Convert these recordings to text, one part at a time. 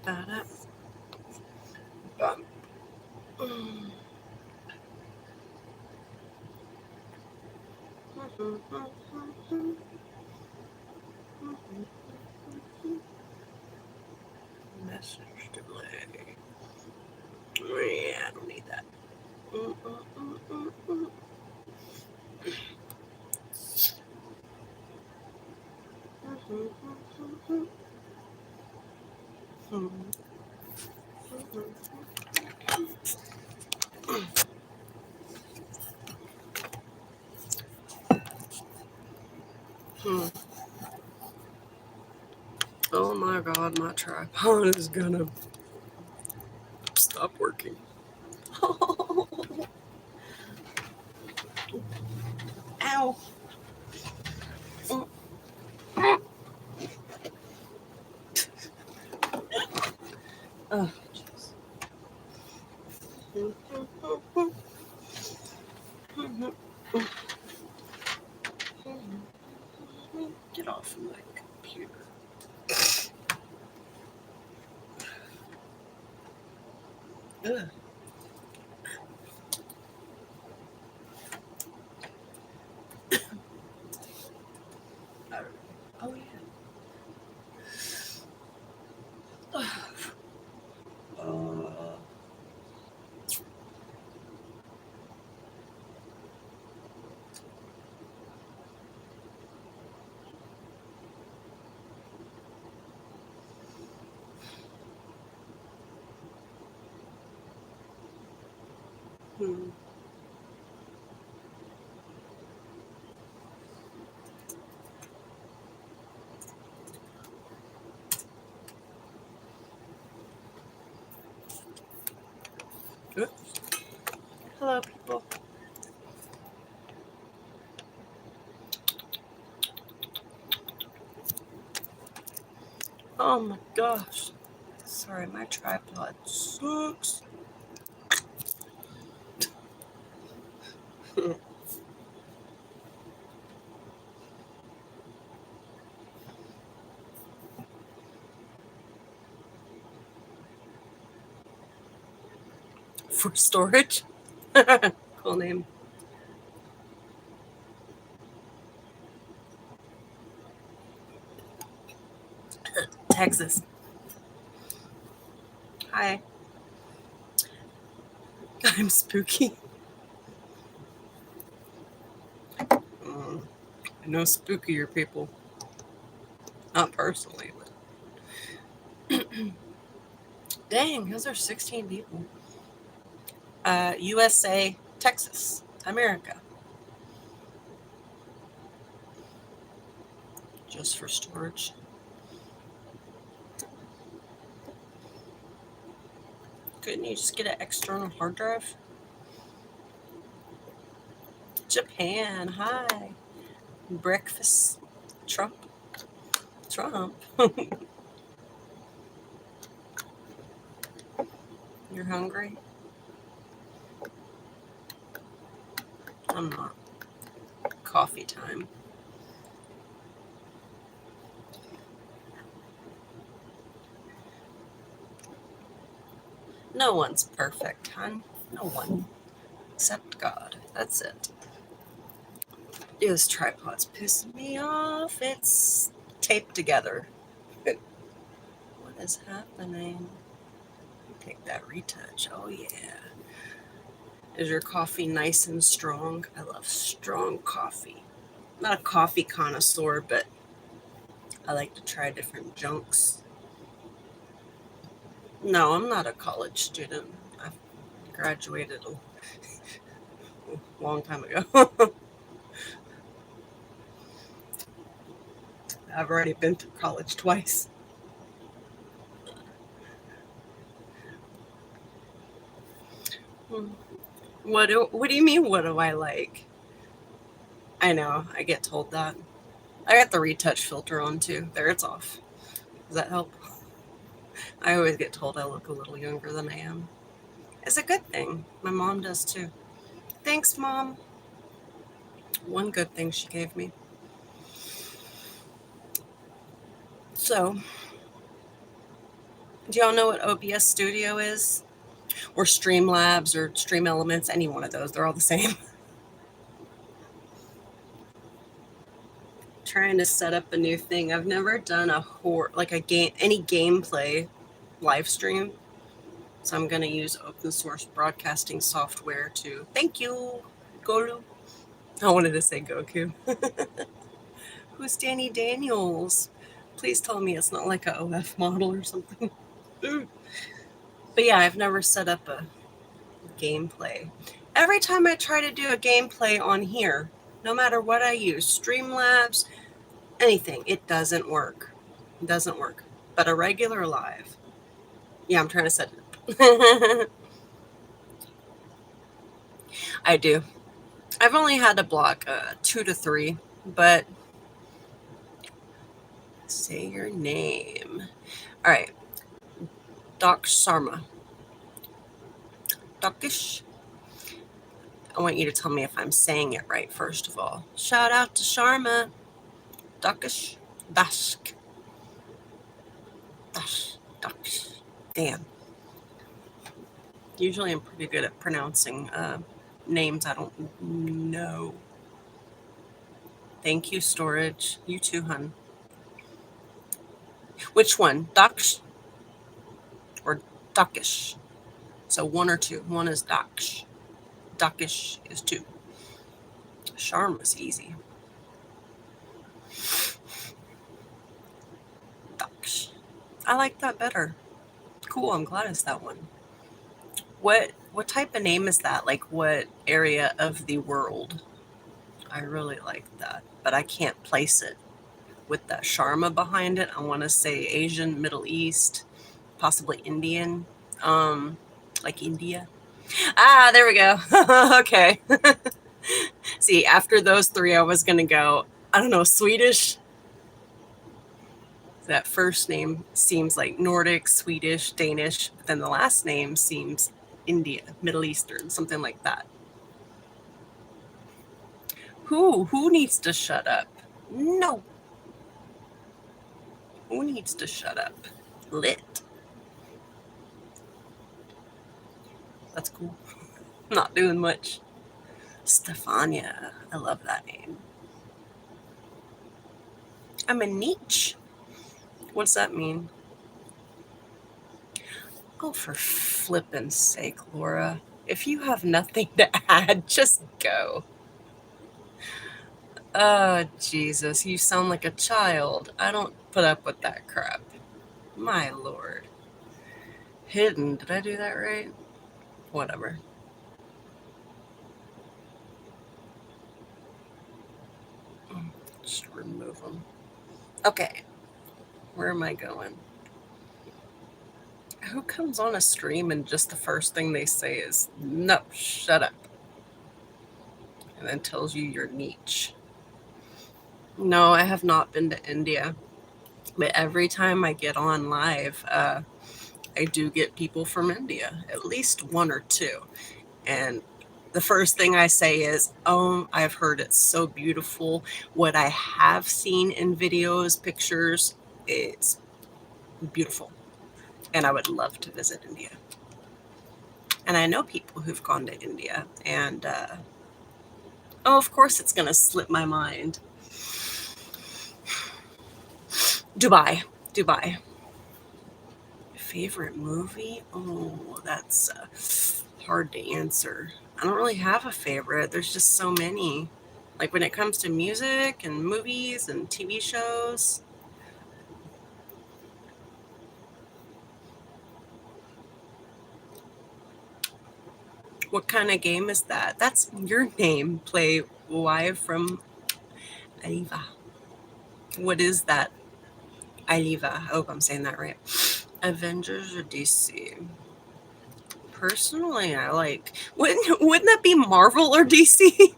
about it. But message delay. Yeah, I don't need that. Oh my god, my tripod is gonna stop working. Ow. Oh, jeez. Get off of my computer. Ugh. Oh yeah. Hello, people. Oh my gosh. Sorry, my tripod sucks. For storage. Cool name. Texas. Hi. I'm spooky. I know spookier people. Not personally, but dang, those are 16 people. USA, Texas, America. Just for storage. Couldn't you just get an external hard drive? Japan, hi. Breakfast. Trump. You're hungry? I'm not. Coffee time. No one's perfect, hon. No one. Except God. That's it. This tripod's pissing me off. It's taped together. What is happening? Take that retouch. Oh, yeah. Is your coffee nice and strong? I love strong coffee. I'm not a coffee connoisseur, but I like to try different junks. No, I'm not a college student. I graduated a long time ago. I've already been through college twice. What do you mean, what do I like? I know, I get told that. I got the retouch filter on too. There, it's off. Does that help? I always get told I look a little younger than I am. It's a good thing. My mom does too. Thanks, Mom. One good thing she gave me. So, Do y'all know what OBS Studio is? Or Streamlabs or Stream Elements? Any one of those. They're all the same. Trying to set up a new thing. I've never done any gameplay live stream. So I'm going to use open source broadcasting software to. Thank you, Golu. I wanted to say Goku. Who's Danny Daniels? Please tell me it's not like a OF model or something. But yeah, I've never set up a gameplay. Every time I try to do a gameplay on here, no matter what I use, Streamlabs, anything, it doesn't work. It doesn't work. But a regular live, yeah, I'm trying to set it up. I do. I've only had to block 2 to 3, but say your name. All right. Doc Sharma. Dockish. I want you to tell me if I'm saying it right, first of all. Shout out to Sharma. Dockish. Dashk. Dash. Dockish. Damn. Usually I'm pretty good at pronouncing names I don't know. Thank you, Storage. You too, hun. Which one? Daksh or Duckish? So 1 or 2. 1 is Daksh. Duckish is 2. Sharm was easy. Daksh. I like that better. Cool, I'm glad it's that one. What type of name is that? Like what area of the world? I really like that, but I can't place it. With that Sharma behind it, I want to say Asian, Middle East, possibly Indian, like India. Ah, there we go. Okay. See, after those 3, I was going to go, I don't know, Swedish. That first name seems like Nordic, Swedish, Danish, but then the last name seems India, Middle Eastern, something like that. Who needs to shut up? No. Who needs to shut up? Lit. That's cool. Not doing much. Stefania. I love that name. I'm a niche. What's that mean? Oh, for flippin' sake, Laura. If you have nothing to add, just go. Oh, Jesus. You sound like a child. I don't put up with that crap. My lord. Hidden. Did I do that right? Whatever. Just remove them. Okay. Where am I going? Who comes on a stream and just the first thing they say is, no, shut up. And then tells you your niche. No, I have not been to India. But every time I get on live, I do get people from India, at least 1 or 2. And the first thing I say is, oh, I've heard it's so beautiful. What I have seen in videos, pictures, it's beautiful. And I would love to visit India. And I know people who've gone to India. And, oh, of course it's going to slip my mind. Dubai. Favorite movie? Oh, that's hard to answer. I don't really have a favorite. There's just so many. Like when it comes to music and movies and TV shows. What kind of game is that? That's your name. Play live from Aliva. What is that? Aliva. I hope I'm saying that right. Avengers or DC? Personally, I like. Wouldn't that be Marvel or DC?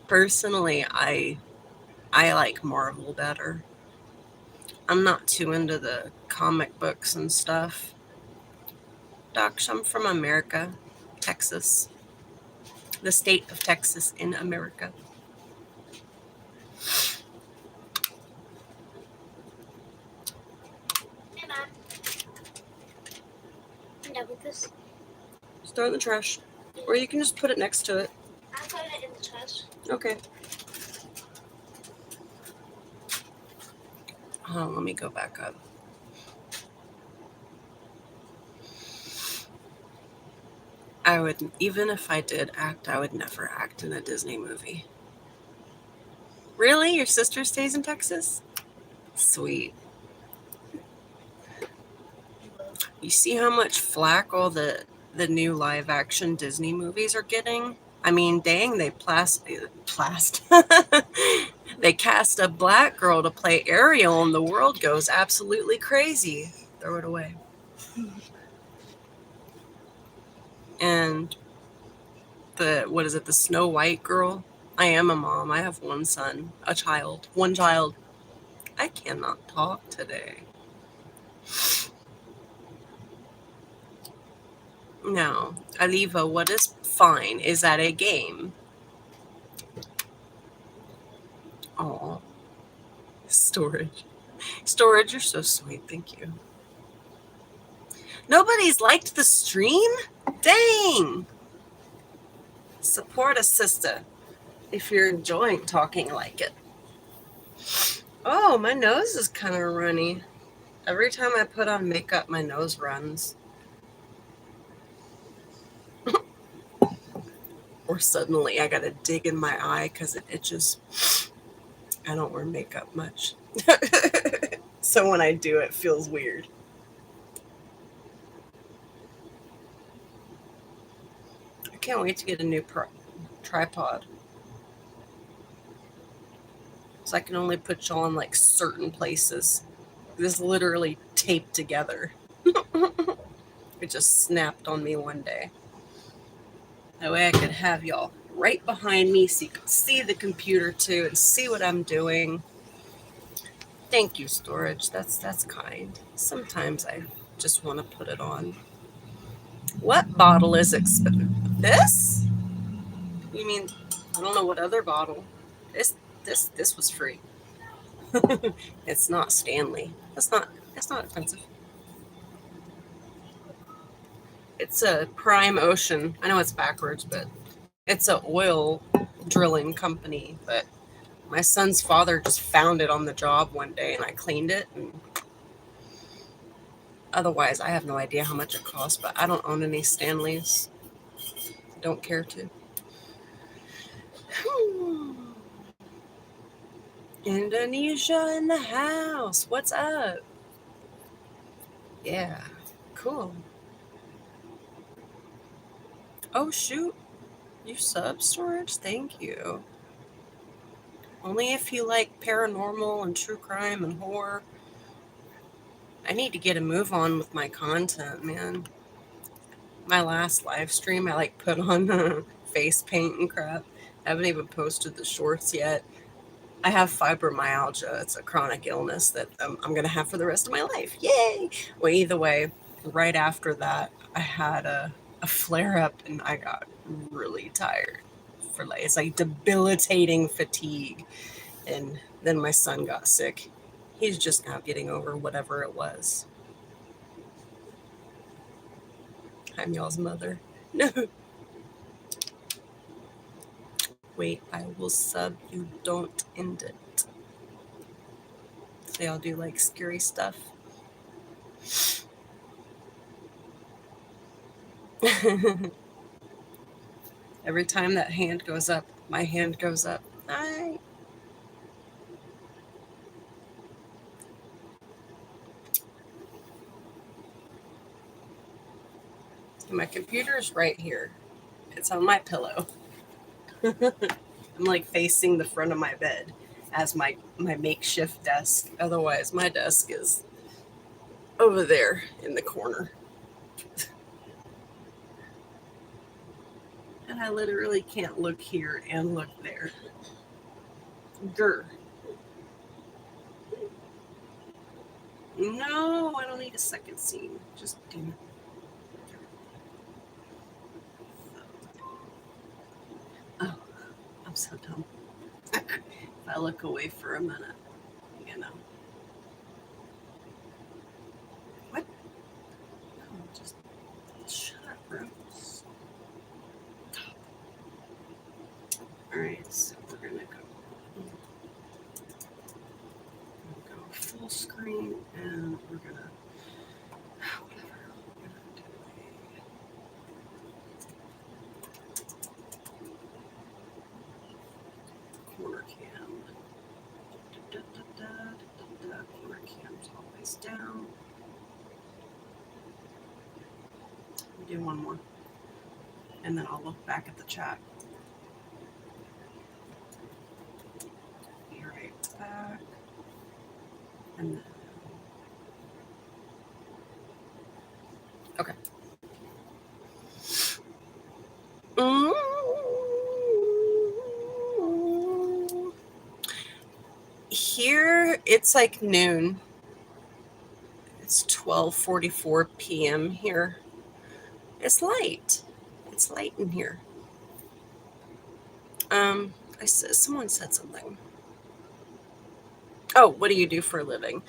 Personally, I like Marvel better. I'm not too into the comic books and stuff. Doc, I'm from America, Texas. The state of Texas in America. I'm done with this. Just throw it in the trash. Or you can just put it next to it. I'll put it in the trash. Okay. Oh, let me go back up. I would, even if I did act, I would never act in a Disney movie. Really? Your sister stays in Texas? Sweet. You see how much flack all the new live action Disney movies are getting? I mean, dang, they they cast a black girl to play Ariel and the world goes absolutely crazy. Throw it away. And the Snow White girl? I am a mom. I have one son, one child. I cannot talk today. No. Aliva, what is fine? Is that a game? Aw. Storage. Storage, you're so sweet. Thank you. Nobody's liked the stream? Dang. Support a sister if you're enjoying talking like it. Oh, my nose is kind of runny. Every time I put on makeup, my nose runs. Or suddenly I gotta dig in my eye because it itches. I don't wear makeup much. So when I do, it feels weird. I can't wait to get a new tripod. So I can only put y'all in like certain places. This literally taped together. It just snapped on me one day. That way I could have y'all right behind me so you could see the computer too and see what I'm doing. Thank you, storage. That's kind. Sometimes I just want to put it on. What bottle is expensive? This? You mean, I don't know what other bottle. This was free. It's not Stanley. That's not expensive. It's a Prime Ocean. I know it's backwards, but it's a oil drilling company. But my son's father just found it on the job one day, and I cleaned it. And otherwise, I have no idea how much it costs. But I don't own any Stanleys. Don't care to. Indonesia in the house. What's up? Yeah, cool. Oh, shoot. You sub, storage? Thank you. Only if you like paranormal and true crime and horror. I need to get a move on with my content, man. My last live stream, I like put on face paint and crap. I haven't even posted the shorts yet. I have fibromyalgia. It's a chronic illness that I'm going to have for the rest of my life. Yay! Well, either way, right after that, I had a flare up and I got really tired. It's like debilitating fatigue. And then my son got sick. He's just now getting over whatever it was. I'm y'all's mother. No. Wait, I will sub you. Don't end it. They all do like scary stuff. Every time that hand goes up, my hand goes up. Hi. My computer is right here. It's on my pillow. I'm like facing the front of my bed as my makeshift desk. Otherwise, my desk is over there in the corner. And I literally can't look here and look there. Grr. No, I don't need a second scene. Just do it. Oh, I'm so dumb. If I look away for a minute, you know. What? viewer cam. Viewer cam's always down. Do one more. And then I'll look back at the chat. Be right back. And then... Okay. Here, it's like noon. It's 12:44 p.m. here. It's light. It's light in here. Someone said something. Oh, what do you do for a living?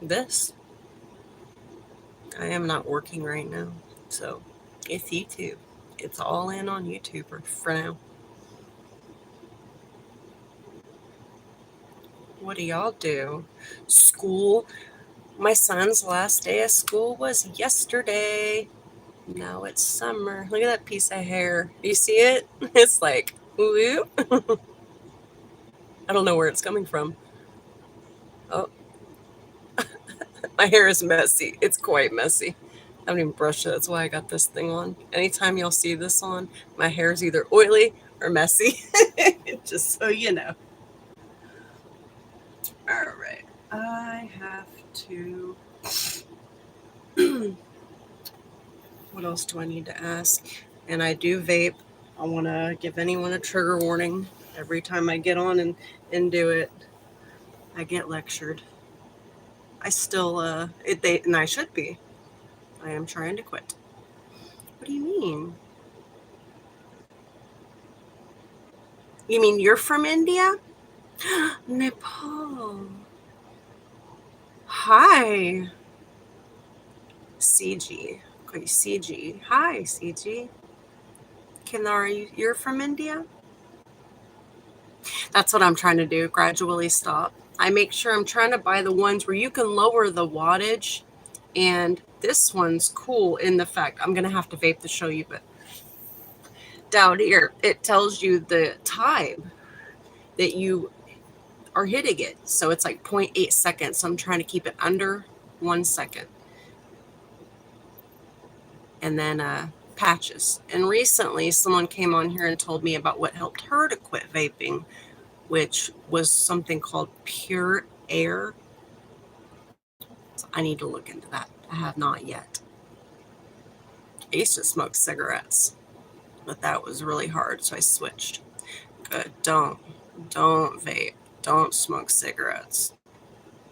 This. I am not working right now, so it's YouTube. It's all in on YouTube for now. What do y'all do? School. My son's last day of school was yesterday. Now it's summer. Look at that piece of hair. Do you see it? It's like, whoop. I don't know where it's coming from. Oh. My hair is messy. It's quite messy. I haven't even brushed it. That's why I got this thing on. Anytime y'all see this on, my hair is either oily or messy. Just so you know. All right. I have to... What else do I need to ask? And I do vape. I want to give anyone a trigger warning. Every time I get on and do it, I get lectured. I still, and I should be. I am trying to quit. What do you mean? You mean you're from India? Nepal. Hi. CG. Okay, CG. Hi, CG. You're from India? That's what I'm trying to do. Gradually stop. I make sure I'm trying to buy the ones where you can lower the wattage. And this one's cool in the fact, I'm going to have to vape to show you, but down here, it tells you the time that you are hitting it. So it's like 0.8 seconds. So I'm trying to keep it under 1 second. And then patches. And recently someone came on here and told me about what helped her to quit vaping, which was something called Pure Air. So I need to look into that. I have not yet. I used to smoke cigarettes, but that was really hard, so I switched. Good. Don't vape. Don't smoke cigarettes.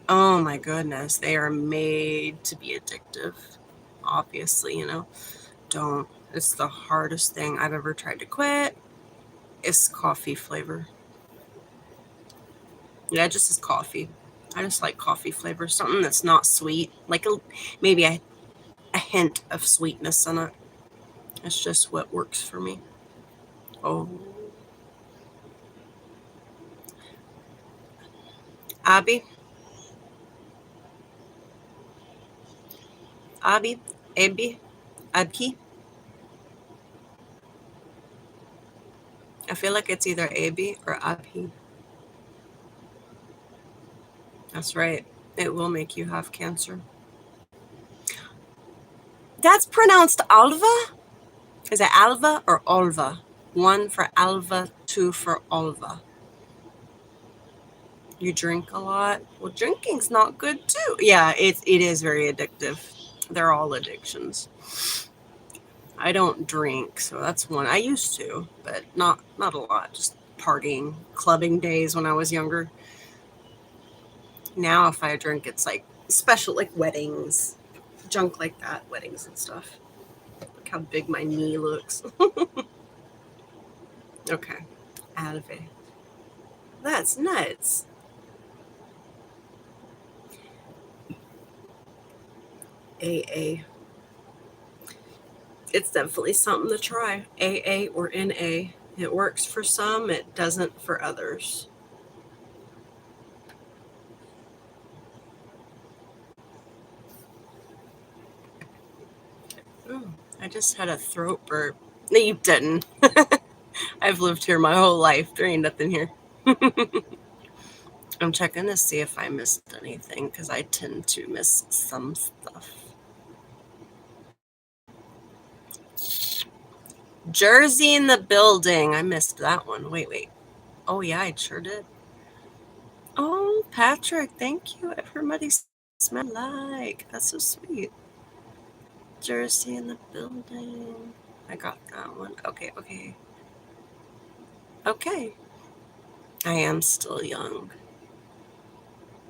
Oh my goodness. They are made to be addictive. Obviously, you know. Don't. It's the hardest thing I've ever tried to quit. It's coffee flavor. Yeah, it just is coffee. I just like coffee flavor. Something that's not sweet. Like maybe a hint of sweetness in it. That's just what works for me. Oh. Abby? Abby? Abby? Abki? I feel like it's either Abby or Abhi. That's right. It will make you have cancer. That's pronounced Alva? Is it Alva or Olva? 1 for Alva, 2 for Olva. You drink a lot? Well, drinking's not good too. Yeah, it is very addictive. They're all addictions. I don't drink, so that's one. I used to, but not a lot. Just partying, clubbing days when I was younger. Now, if I drink, it's like special, like weddings, junk like that, weddings and stuff. Look how big my knee looks. Okay, Alve. That's nuts. AA. It's definitely something to try. AA or NA. It works for some, it doesn't for others. Oh, I just had a throat burp. No, you didn't. I've lived here my whole life. There ain't nothing here. I'm checking to see if I missed anything because I tend to miss some stuff. Jersey in the building. I missed that one. Wait. Oh, yeah, I sure did. Oh, Patrick, thank you. Everybody smell like. That's so sweet. Jersey in the building. I got that one. Okay. I am still young.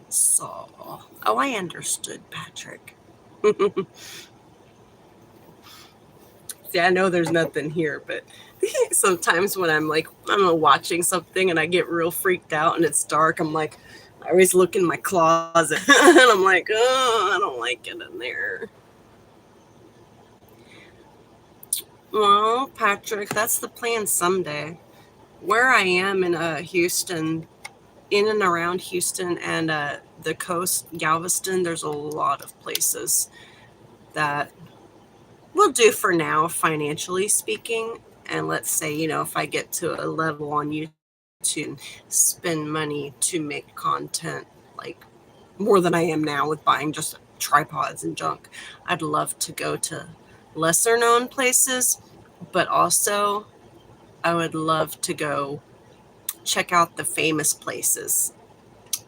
So, oh, I understood, Patrick. See, I know there's nothing here, but sometimes when I'm like, I don't know, watching something and I get real freaked out and it's dark, I'm like, I always look in my closet and I'm like, oh, I don't like it in there. Well, Patrick, that's the plan someday. Where I am in Houston, in and around Houston and the coast, Galveston, there's a lot of places that will do for now, financially speaking. And let's say, if I get to a level on YouTube and spend money to make content like more than I am now with buying just tripods and junk, I'd love to go to lesser known places, but also I would love to go check out the famous places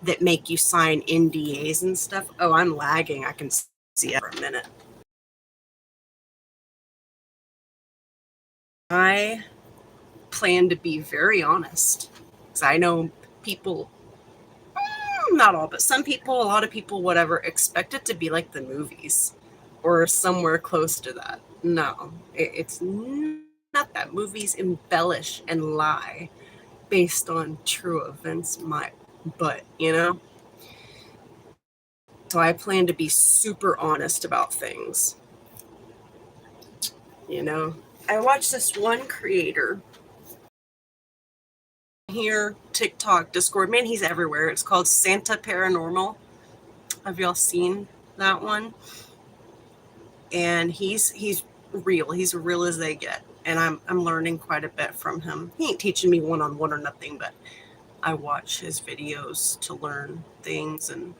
that make you sign NDAs and stuff. Oh, I'm lagging. I can see it for a minute. I plan to be very honest because I know people, not all, but some people, a lot of people, whatever, expect it to be like the movies or somewhere close to that. No, it's not that. Movies embellish and lie based on true events, but so I plan to be super honest about things. I watched this one creator here, TikTok, Discord, man, he's everywhere. It's called Santa Paranormal. Have y'all seen that one? And he's real. He's real as they get. And I'm learning quite a bit from him. He ain't teaching me one-on-one or nothing, but I watch his videos to learn things. And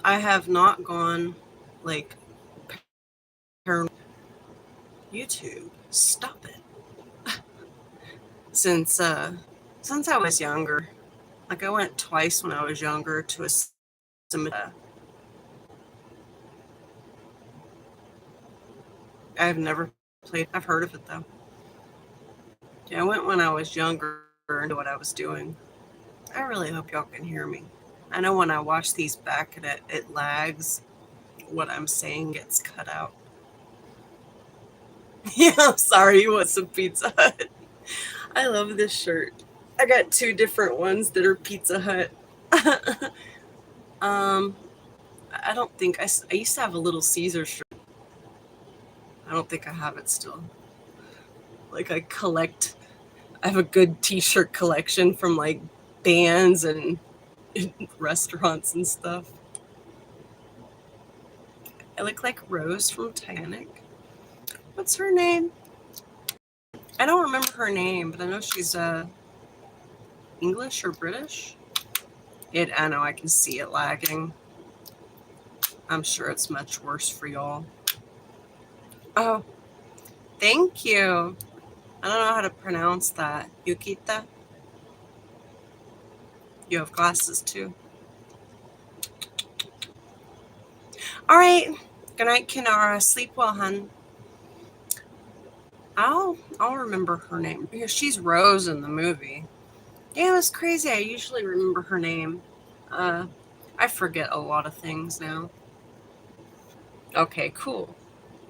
I have not gone like paranormal. YouTube, stop it. Since I was younger. Like I went twice when I was younger to a cemetery. I've never played. I've heard of it though. Yeah, I went when I was younger into what I was doing. I really hope y'all can hear me. I know when I watch these back and it lags. What I'm saying gets cut out. Yeah, I'm sorry. You want some Pizza Hut? I love this shirt. I got 2 different ones that are Pizza Hut. I don't think I used to have a Little Caesar shirt. I don't think I have it still. Like I have a good t-shirt collection from like bands and restaurants and stuff. I look like Rose from Titanic. What's her name? I don't remember her name, but I know she's English or British. I know I can see it lagging. I'm sure it's much worse for y'all. Oh, thank you. I don't know how to pronounce that. Yukita? You have glasses too. All right. Good night, Kinara. Sleep well, hun. I'll remember her name. Yeah, she's Rose in the movie. Yeah, it was crazy. I usually remember her name. I forget a lot of things now. Okay, cool.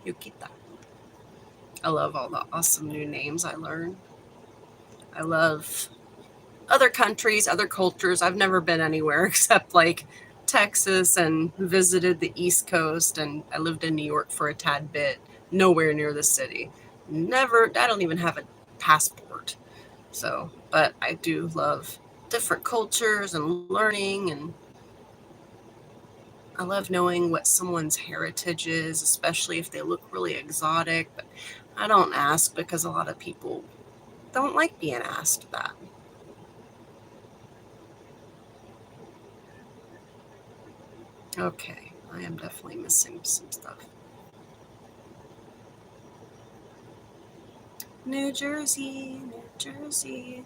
Yukita. I love all the awesome new names I learn. I love other countries, other cultures. I've never been anywhere except like Texas and visited the East Coast, and I lived in New York for a tad bit, nowhere near the city. I don't even have a passport. So, but I do love different cultures and learning, and I love knowing what someone's heritage is, especially if they look really exotic. But I don't ask because a lot of people don't like being asked that. Okay, I am definitely missing some stuff. New Jersey, New Jersey.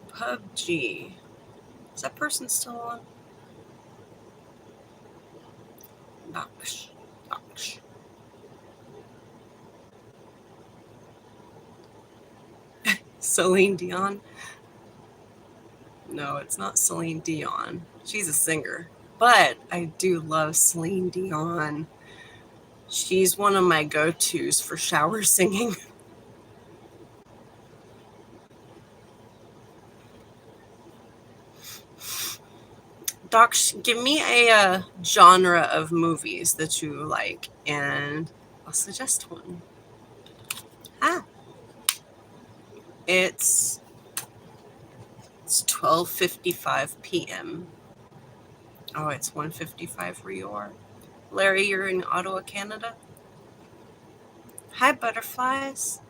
PUBG. Is that person still on? Knox. Knox. Celine Dion? No, it's not Celine Dion. She's a singer. But I do love Celine Dion. She's one of my go-tos for shower singing. Doc, give me a genre of movies that you like, and I'll suggest one. Ah, it's 12:55 p.m. Oh, it's 1:55 where you are. Larry, you're in Ottawa, Canada. Hi, butterflies.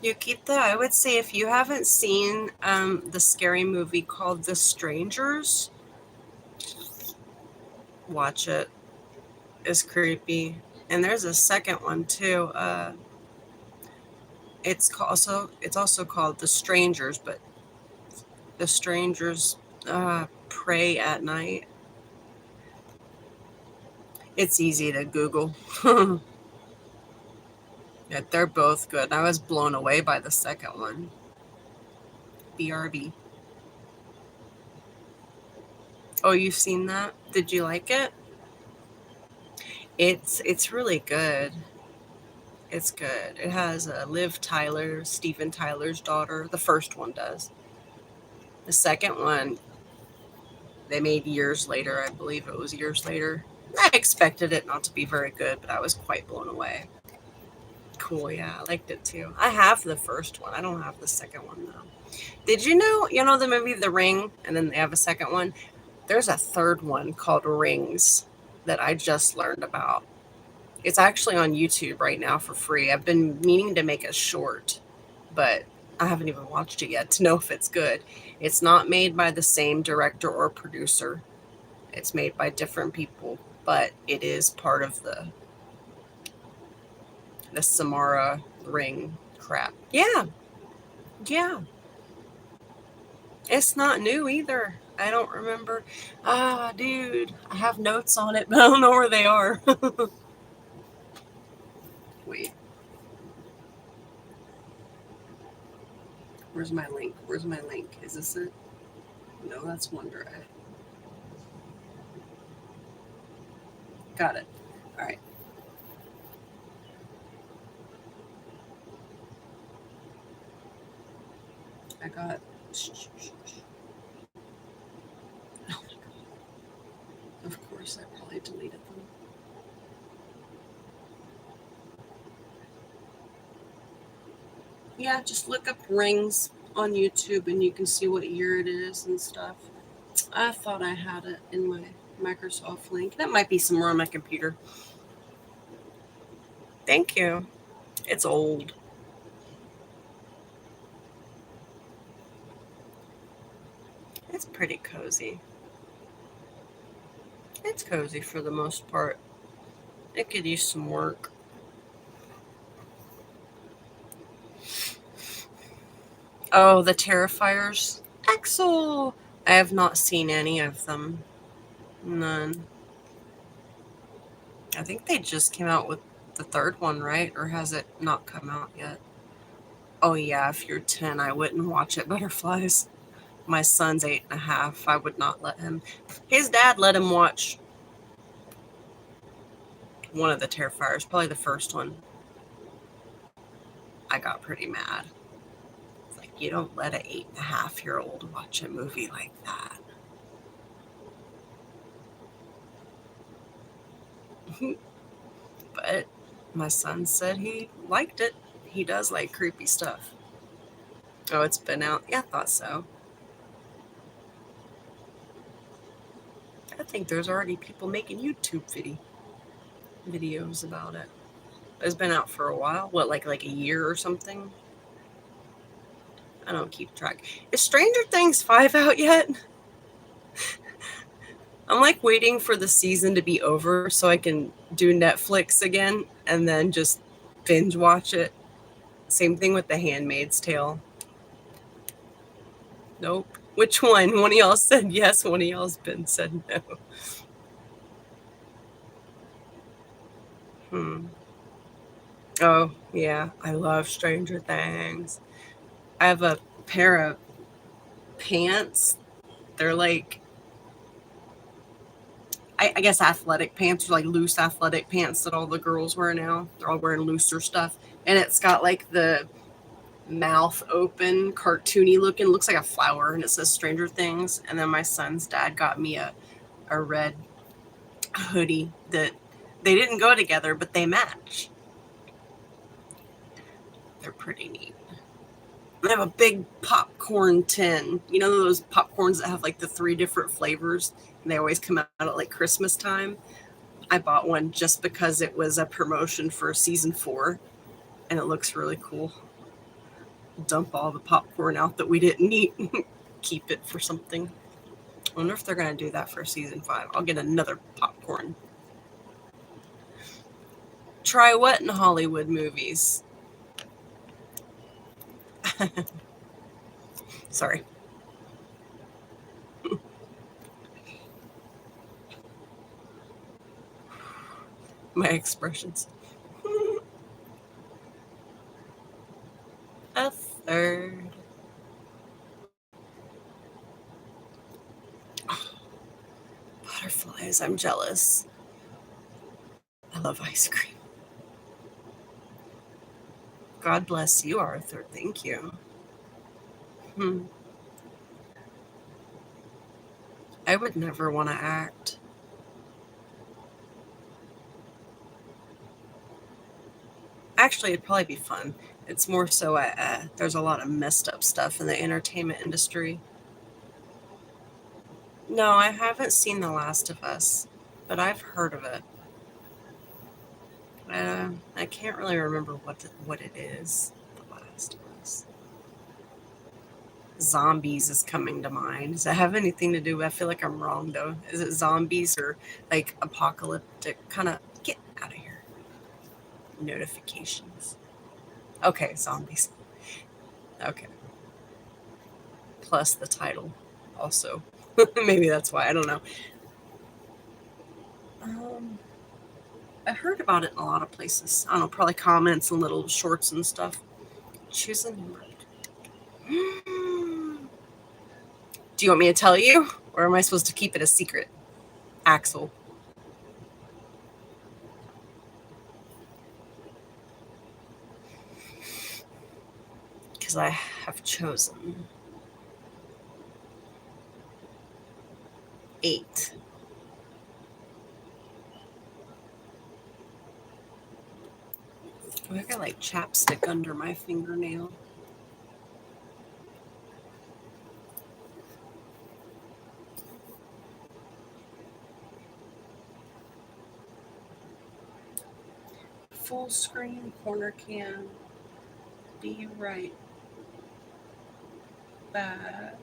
Yukita, I would say if you haven't seen the scary movie called The Strangers, watch it. It's creepy. And there's a second one too. It's also called The Strangers, but The Strangers Pray at Night. It's easy to Google. Yeah, they're both good. I was blown away by the second one. BRB. Oh, you've seen that? Did you like it? It's really good. It's good. It has Liv Tyler, Steven Tyler's daughter. The first one does. The second one, they made years later. I believe it was years later. I expected it not to be very good, but I was quite blown away. Cool, yeah, I liked it too. I have the first one. I don't have the second one though. Did you know the movie The Ring, and then they have a second one? There's a third one called Rings that I just learned about. It's actually on YouTube right now for free. I've been meaning to make a short, but I haven't even watched it yet to know if it's good. It's not made by the same director or producer. It's made by different people, but it is part of the Samara ring crap. Yeah, yeah. It's not new either. I don't remember. Ah, dude, I have notes on it, but I don't know where they are. Wait, where's my link? Where's my link? Is this it? No, that's OneDrive. Got it. All right. I got. Oh my god. Of course, I probably deleted them. Yeah, just look up rings on YouTube and you can see what year it is and stuff. I thought I had it in my Microsoft link. That might be somewhere on my computer. Thank you. It's old. It's pretty cozy. It's cozy for the most part. It could use some work. Oh, the Terrifiers. Axel! I have not seen any of them. None. I think they just came out with the third one, right? Or has it not come out yet? Oh, yeah, if you're 10, I wouldn't watch it. Butterflies. My son's 8.5. I would not let him. His dad let him watch one of the Terrifiers, probably the first one. I got pretty mad. It's like, you don't let an 8.5-year-old watch a movie like that. But my son said he liked it. He does like creepy stuff. Oh, it's been out. Yeah, I thought so. I think there's already people making YouTube video. videos about it. It's been out for a while. What, like a year or something? I don't keep track. Is Stranger Things 5 out yet? I'm like waiting for the season to be over so I can do Netflix again and then just binge watch it. Same thing with The Handmaid's Tale. Nope. Which one? One of y'all said yes, one of y'all's been said no. Oh, yeah. I love Stranger Things. I have a pair of pants. They're like, I guess athletic pants, or like loose athletic pants that all the girls wear now. They're all wearing looser stuff. And it's got like the mouth open, cartoony looking, looks like a flower, and it says Stranger Things. And then my son's dad got me a red hoodie that they didn't go together, but they match. They're pretty neat. I have a big popcorn tin. You know those popcorns that have like the 3 different flavors, and they always come out at like Christmas time? I bought one just because it was a promotion for season 4, and it looks really cool. Dump all the popcorn out that we didn't eat, keep it for something. I wonder if they're going to do that for season 5. I'll get another popcorn. Try what in Hollywood movies? Sorry. My expressions. A third. Oh, butterflies. I'm jealous. I love ice cream. God bless you, Arthur. Thank you. I would never want to act. Actually, it'd probably be fun. It's more so there's a lot of messed up stuff in the entertainment industry. No, I haven't seen The Last of Us, but I've heard of it. I can't really remember what it is. The Last of Us. Zombies is coming to mind. Does that have anything to do? I feel like I'm wrong though. Is it zombies or like apocalyptic? Kind of get out of here. Notifications. Okay, zombies. Okay. Plus the title, also. Maybe that's why. I don't know. I heard about it in a lot of places. I don't know, probably comments and little shorts and stuff. Choose a number. Do you want me to tell you, or am I supposed to keep it a secret? Axel. Because I have chosen 8. Oh, I got like chapstick under my fingernail. Full screen corner cam. Be right back.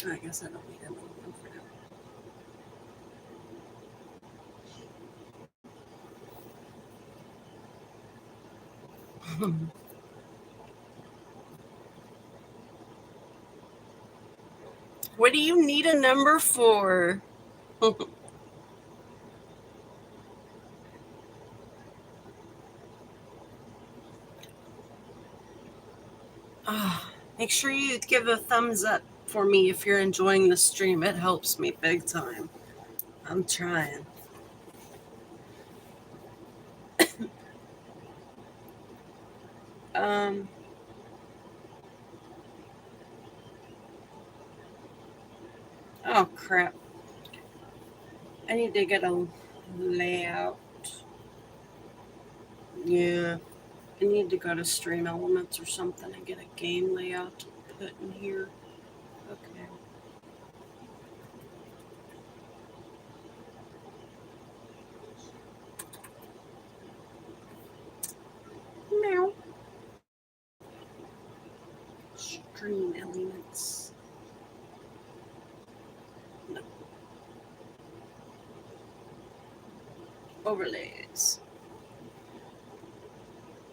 I guess I don't need another one for now. What do you need a number for? Make sure you give a thumbs up for me if you're enjoying the stream. It helps me big time. I'm trying. Oh crap. I need to get a layout. Yeah. I need to go to Stream Elements or something and get a game layout to put in here. Okay. Meow. Stream Elements. No. Overlays.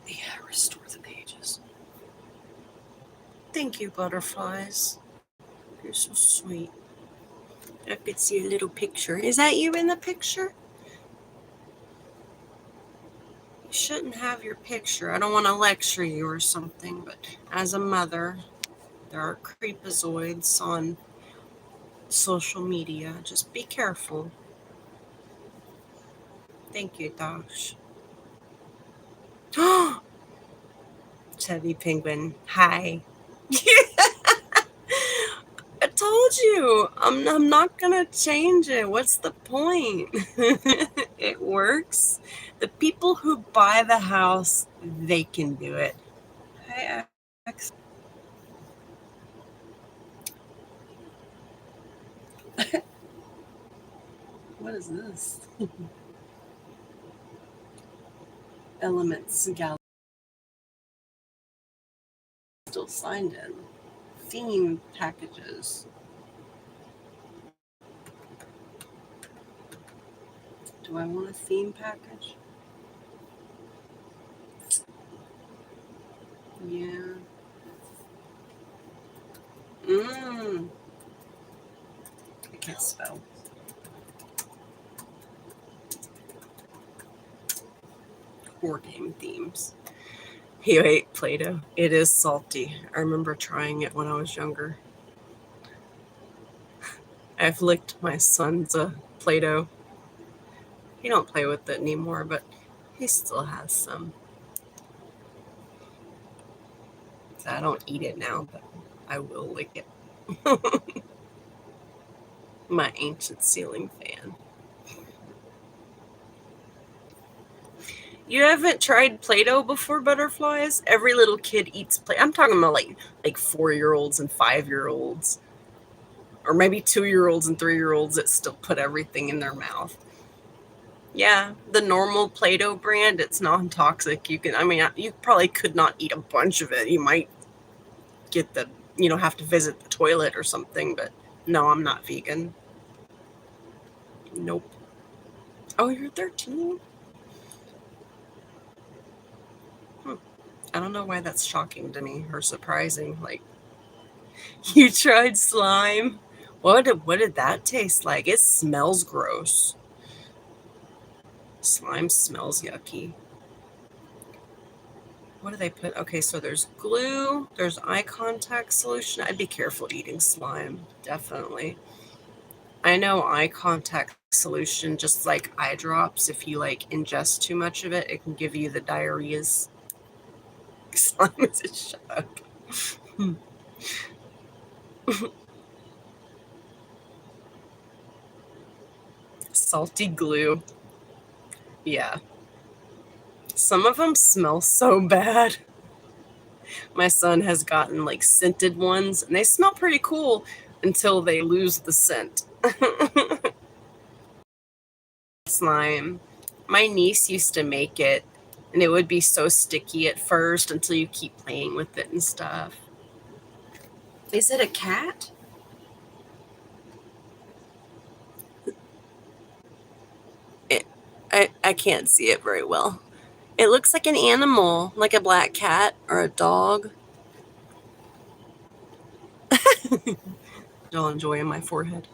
Yeah, restore the pages. Thank you, butterflies. You're so sweet. I could see a little picture. Is that you in the picture? You shouldn't have your picture. I don't want to lecture you or something, but as a mother, there are creepazoids on social media. Just be careful. Thank you, Dosh. Chubby Penguin. Hi. I told you. I'm not gonna change it. What's the point? It works. The people who buy the house, they can do it. Hi, X. What is this? Elements Gallery. Still signed in. Theme packages. Do I want a theme package? Yeah. I can't spell. War game themes. You ate Play-Doh. It is salty. I remember trying it when I was younger. I've licked my son's Play-Doh. He don't play with it anymore, but he still has some. So I don't eat it now, but I will lick it. My ancient ceiling fan. You haven't tried Play-Doh before, butterflies? Every little kid eats Play-Doh. I'm talking about like 4-year-olds and 5-year-olds. Or maybe 2-year-olds and 3-year-olds that still put everything in their mouth. Yeah, the normal Play-Doh brand, it's non-toxic. You probably could not eat a bunch of it. You might get have to visit the toilet or something, but no, I'm not vegan. Nope. Oh, you're 13? I don't know why that's shocking to me or surprising. Like, you tried slime? What did that taste like? It smells gross. Slime smells yucky. What do they put? Okay, so there's glue, there's eye contact solution. I'd be careful eating slime, definitely. I know eye contact solution, just like eye drops, if you ingest too much of it, it can give you the diarrheas. Slime is a shock. Salty glue. Yeah. Some of them smell so bad. My son has gotten scented ones, and they smell pretty cool until they lose the scent. Slime. My niece used to make it, and it would be so sticky at first until you keep playing with it and stuff. Is it a cat? I can't see it very well. It looks like an animal, like a black cat or a dog. Y'all enjoying my forehead?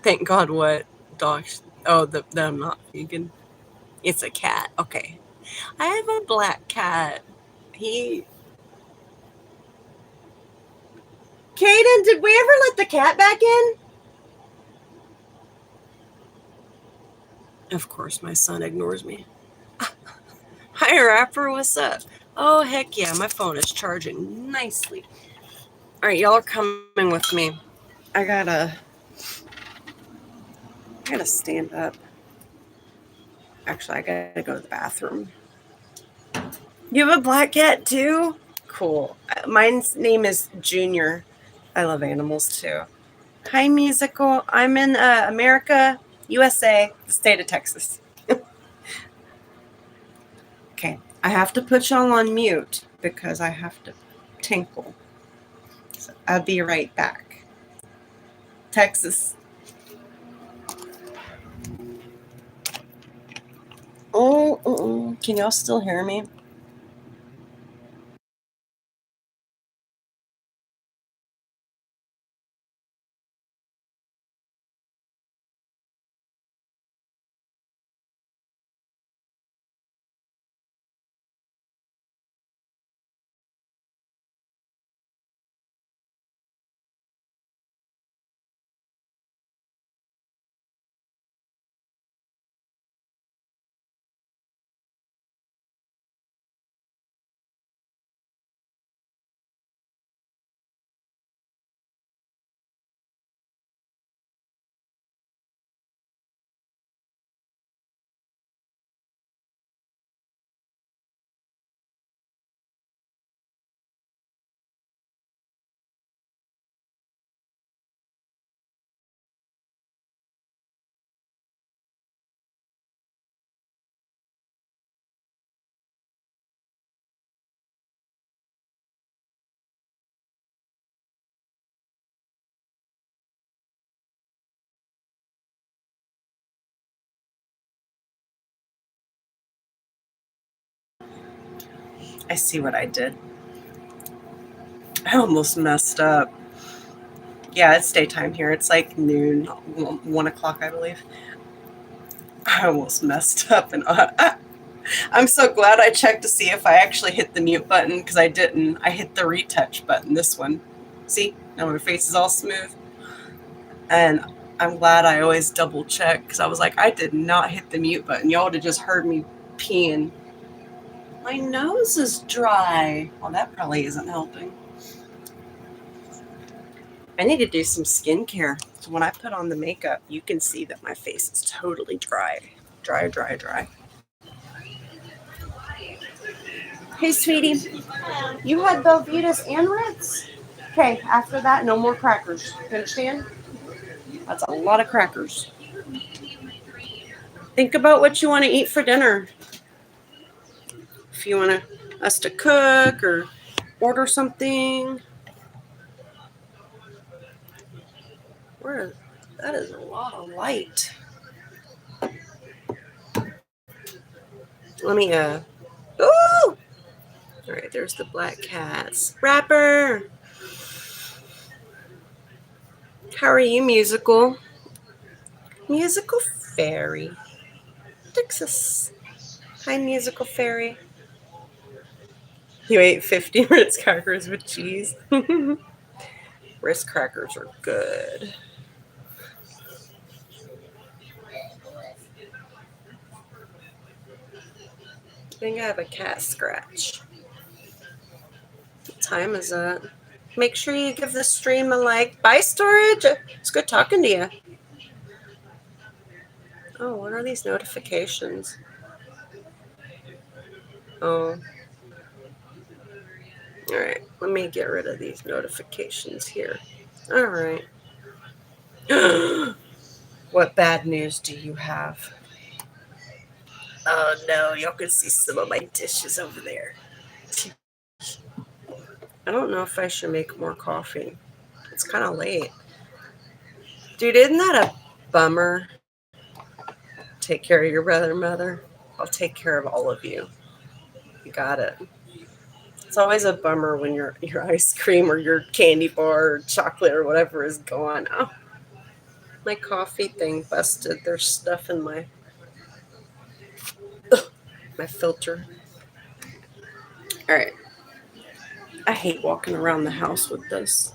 Thank God what? Dogs. Oh, that I'm not vegan. It's a cat. Okay. I have a black cat. Caden, did we ever let the cat back in? Of course, my son ignores me. Hi, Rapper. What's up? Oh, heck yeah. My phone is charging nicely. All right, y'all are coming with me. I gotta stand up. Actually, I gotta go to the bathroom. You have a black cat too? Cool. Mine's name is Junior. I love animals too. Hi, Musical. I'm in America, USA, the state of Texas. Okay, I have to put y'all on mute because I have to tinkle. So I'll be right back. Texas. Oh, can y'all still hear me? I see what I did. I almost messed up. Yeah, it's daytime here. It's like noon, 1 o'clock, I believe. I almost messed up, and I'm so glad I checked to see if I actually hit the mute button, because I didn't. I hit the retouch button, this one. See? Now my face is all smooth. And I'm glad I always double check, because I was like, I did not hit the mute button. Y'all would have just heard me peeing. My nose is dry. Well, that probably isn't helping. I need to do some skincare. So when I put on the makeup, you can see that my face is totally dry. Dry, dry, dry. Hey, sweetie. You had Belvitas and Ritz? Okay, after that, no more crackers. You understand? That's a lot of crackers. Think about what you want to eat for dinner. If you want us to cook or order something. That is a lot of light. Let me, ooh! All right, there's the black cats. Rapper! How are you, Musical? Musical Fairy. Texas. Hi, Musical Fairy. You ate 50 Ritz crackers with cheese? Ritz crackers are good. I think I have a cat scratch. What time is it? Make sure you give the stream a like. Bye, Storage. It's good talking to you. Oh, what are these notifications? Oh. All right. Let me get rid of these notifications here. All right. What bad news do you have? Oh, no. Y'all can see some of my dishes over there. I don't know if I should make more coffee. It's kind of late. Dude, isn't that a bummer? Take care of your brother, mother. I'll take care of all of you. You got it. It's always a bummer when your ice cream or your candy bar or chocolate or whatever is gone. Oh, my coffee thing busted. There's stuff in my filter. All right. I hate walking around the house with this.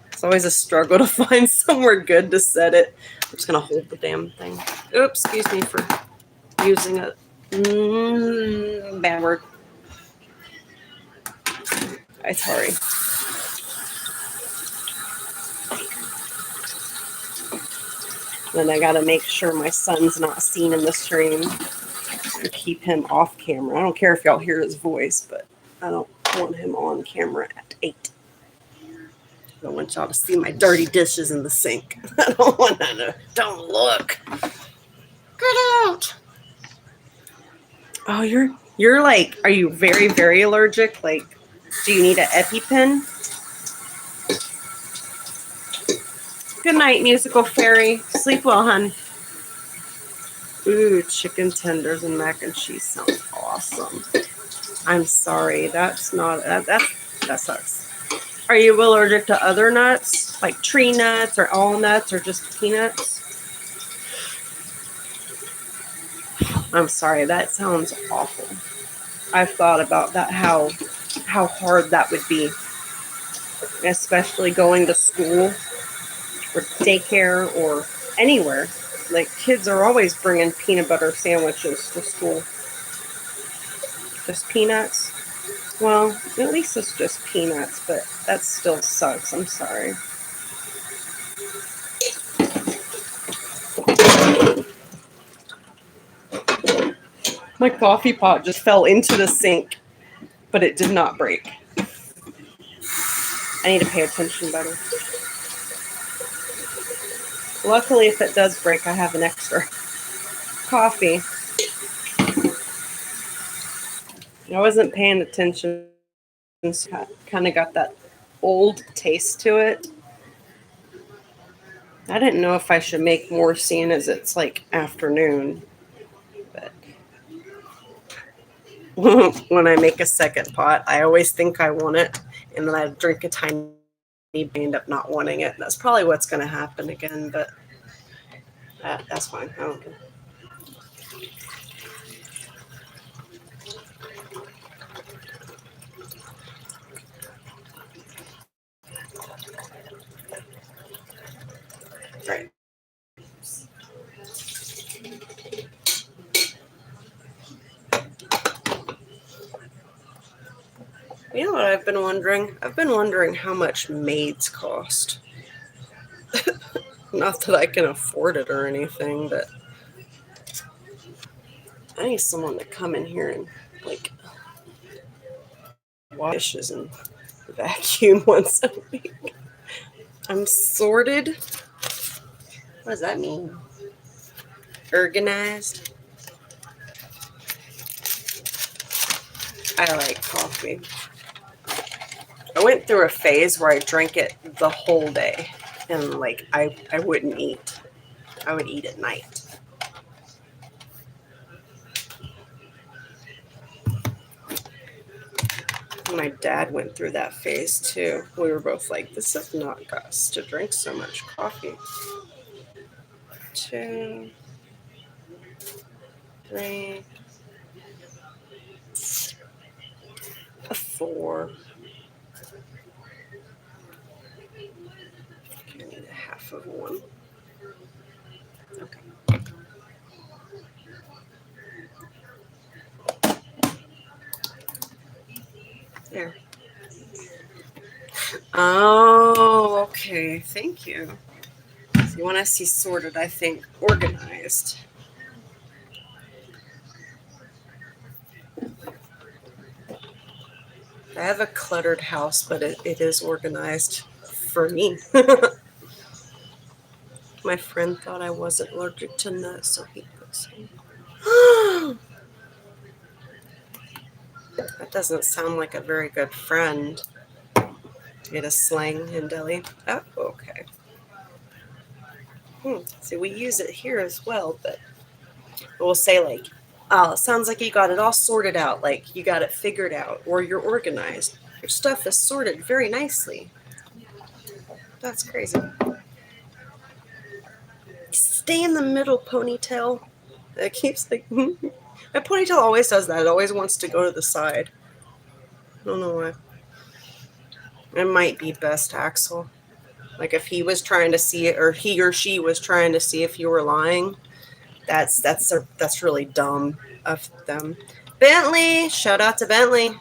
It's always a struggle to find somewhere good to set it. I'm just going to hold the damn thing. Oops, excuse me for using a bad word. I'm sorry. Then I got to make sure my son's not seen in the stream and keep him off camera. I don't care if y'all hear his voice, but I don't want him on camera at 8. I don't want y'all to see my dirty dishes in the sink. I don't want that to. Don't look. Get out. Oh, you're like, are you very, very allergic? Like, do you need an EpiPen? Good night, musical fairy. Sleep well, hun. Ooh, chicken tenders and mac and cheese sounds awesome. I'm sorry, that's not that sucks. Are you allergic to other nuts, like tree nuts or walnuts or just peanuts? I'm sorry, that sounds awful. I've thought about that, how hard that would be, especially going to school or daycare or anywhere. Like, kids are always bringing peanut butter sandwiches to school. Just peanuts? Well, at least it's just peanuts, but that still sucks. I'm sorry. My coffee pot just fell into the sink, but it did not break. I need to pay attention better. Luckily, if it does break, I have an extra coffee. I wasn't paying attention, so I kind of got that old taste to it. I didn't know if I should make more, seeing as it's like afternoon. But when I make a second pot, I always think I want it, and then I drink a tiny, end up not wanting it. That's probably what's going to happen again, but that's fine. I don't care. Right. You know what I've been wondering? I've been wondering how much maids cost. Not that I can afford it or anything, but I need someone to come in here and like wash dishes and vacuum once a week. I'm sorted. What does that mean? Organized. I like coffee. I went through a phase where I drank it the whole day, and like I wouldn't eat. I would eat at night. My dad went through that phase too. We were both like, this is not us to drink so much coffee. 2, 3, 4. I need a half of one. Okay. There. Oh, okay. Thank you. See, when I see sorted, I think organized. I have a cluttered house, but it is organized for me. My friend thought I wasn't allergic to nuts, so he put some. That doesn't sound like a very good friend. Get a slang in Delhi. Oh, okay. See, we use it here as well, but we'll say like, oh, it sounds like you got it all sorted out, like you got it figured out, or you're organized. Your stuff is sorted very nicely. That's crazy. Stay in the middle, ponytail. It keeps like, my ponytail always does that. It always wants to go to the side. I don't know why. It might be best, Axel. Like if he was trying to see it, or he or she was trying to see if you were lying, that's really dumb of them. Bentley, shout out to Bentley.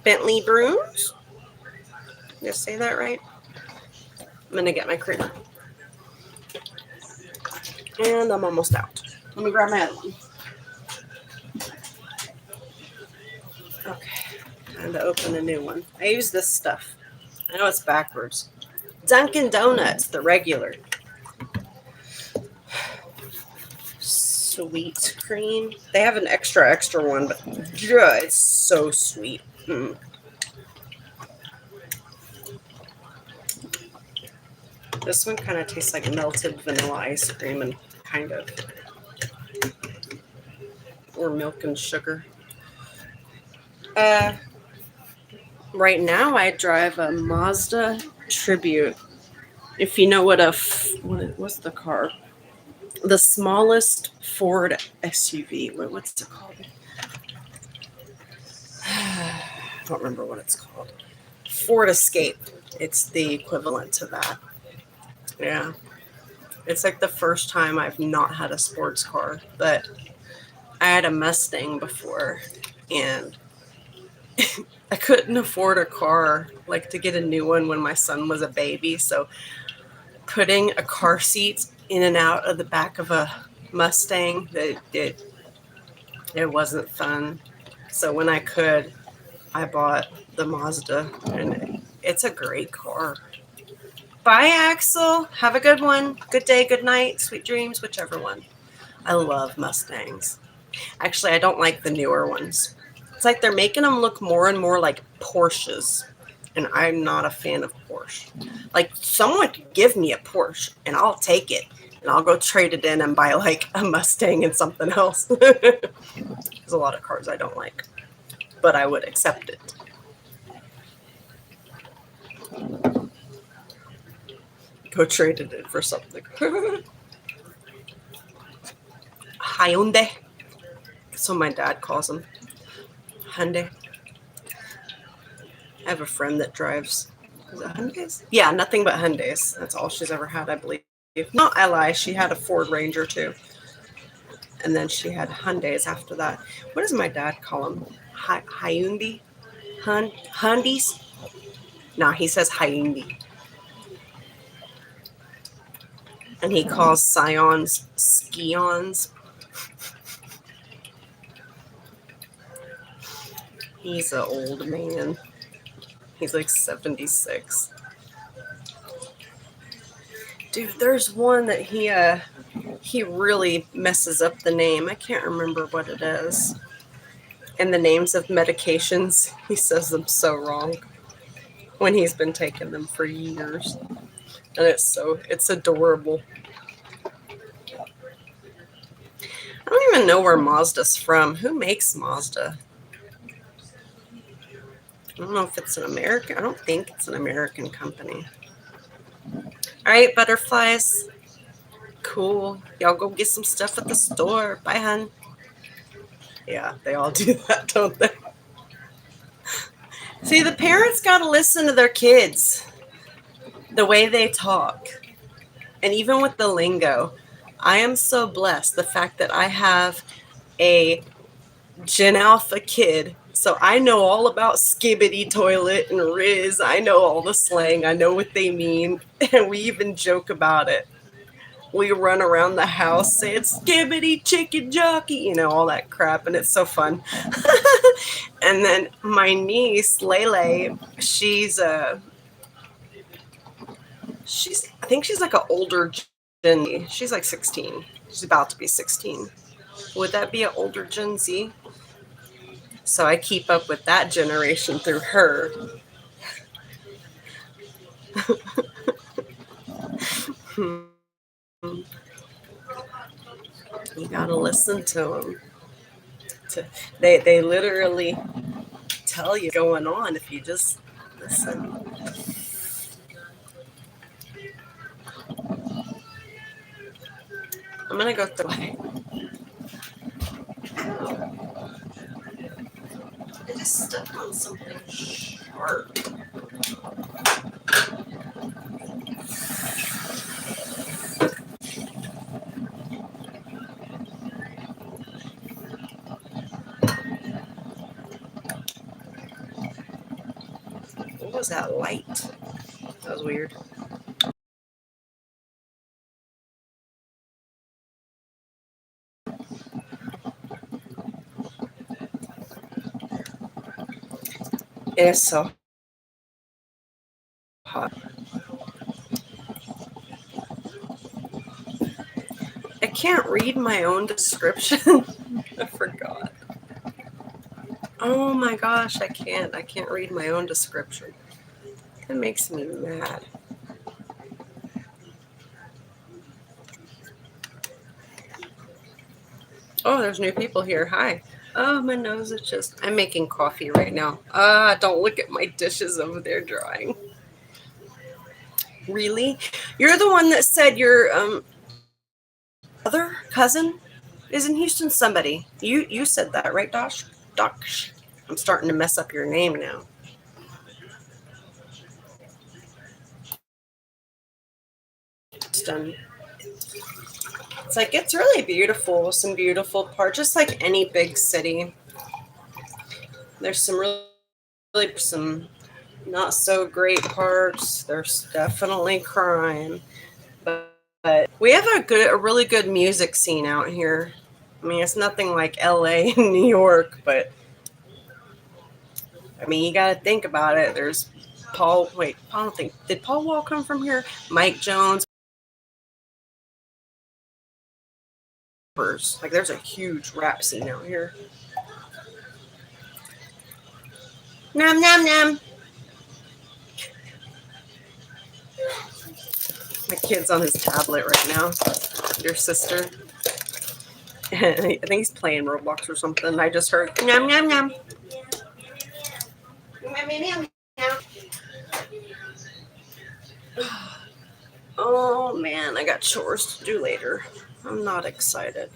Bentley Bruins. Did I say that right? I'm gonna get my creamer. And I'm almost out. Let me grab my other one. Okay, time to open a new one. I use this stuff. I know it's backwards. Dunkin' Donuts, the regular. Sweet cream. They have an extra one, but yeah, it's so sweet. Mm. This one kind of tastes like melted vanilla ice cream and kind of, or milk and sugar. Right now I drive a Mazda Tribute. If you know what's the car? The smallest Ford SUV. What's it called? I don't remember what it's called. Ford Escape. It's the equivalent to that. Yeah. It's like the first time I've not had a sports car, but I had a Mustang before, and I couldn't afford a car, like to get a new one when my son was a baby. So putting a car seat in and out of the back of a Mustang, it wasn't fun. So when I could, I bought the Mazda, and it's a great car. Bye, Axel. Have a good one. Good day, good night, sweet dreams, whichever one. I love Mustangs. Actually, I don't like the newer ones. It's like they're making them look more and more like Porsches, and I'm not a fan of Porsche. Like, someone could give me a Porsche, and I'll take it, and I'll go trade it in and buy like a Mustang and something else. There's a lot of cars I don't like, but I would accept it. Go trade it in for something. Hyundai. So my dad calls them. Hyundai. I have a friend that drives. Is it Hyundais? Yeah, nothing but Hyundais. That's all she's ever had, I believe. No, I lie. She had a Ford Ranger too. And then she had Hyundais after that. What does my dad call them? Hyundai? Hyundais? No, he says Hyundai. And he calls Scions Skions. He's an old man. He's like 76. Dude, there's one that he really messes up the name. I can't remember what it is. And the names of medications, he says them so wrong when he's been taking them for years. And it's adorable. I don't even know where Mazda's from. Who makes Mazda? I don't know if it's an American. I don't think it's an American company. All right, butterflies. Cool. Y'all go get some stuff at the store. Bye, hun. Yeah, they all do that, don't they? See, the parents got to listen to their kids, the way they talk. And even with the lingo, I am so blessed. The fact that I have a Gen Alpha kid. So I know all about skibbity toilet and Riz. I know all the slang. I know what they mean. And we even joke about it. We run around the house saying skibbity chicken jockey, all that crap. And it's so fun. And then my niece, Lele, I think she's like an older Gen Z. She's like 16. She's about to be 16. Would that be an older Gen Z? So I keep up with that generation through her. You gotta listen to them. They literally tell you what's going on if you just listen. I'm gonna go through. I just stepped on something sharp. What was that light? That was weird. It is so hot. I can't read my own description. I forgot. Oh my gosh, I can't. I can't read my own description. That makes me mad. Oh, there's new people here. Hi. Oh, my nose is just... I'm making coffee right now. Don't look at my dishes over there drying. Really? You're the one that said your other cousin is in Houston? Somebody. You said that, right, Dosh? Dosh. I'm starting to mess up your name now. Houston. It's like, it's really beautiful. Some beautiful parts, just like any big city. There's some really some not so great parts. There's definitely crime, but we have a really good music scene out here. I mean, it's nothing like LA and New York, but I mean, you got to think about it. There's Paul. Wait, I don't think, did Paul Wall come from here? Mike Jones. Like, there's a huge rap scene out here. Nom nom nom. My kid's on his tablet right now. Your sister. I think he's playing Roblox or something. I just heard nom nom nom. Oh man, I got chores to do later. I'm not excited.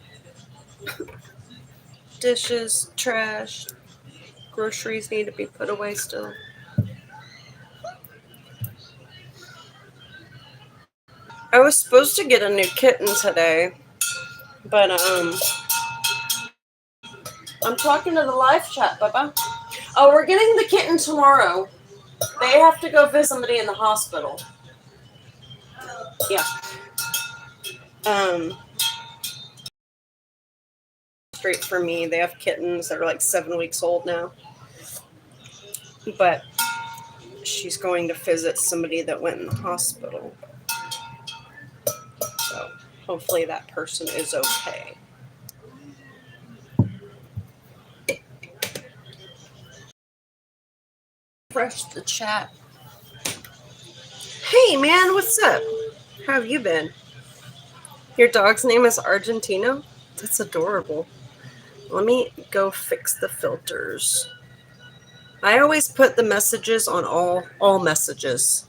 Dishes, trash, groceries need to be put away still. I was supposed to get a new kitten today, but I'm talking to the live chat, Bubba. Oh, we're getting the kitten tomorrow. They have to go visit somebody in the hospital. Yeah. Straight for me. They have kittens that are like 7 weeks old now. But she's going to visit somebody that went in the hospital. So hopefully that person is okay. Refresh the chat. Hey man, what's up? How have you been? Your dog's name is Argentino? That's adorable. Let me go fix the filters. I always put the messages on all messages.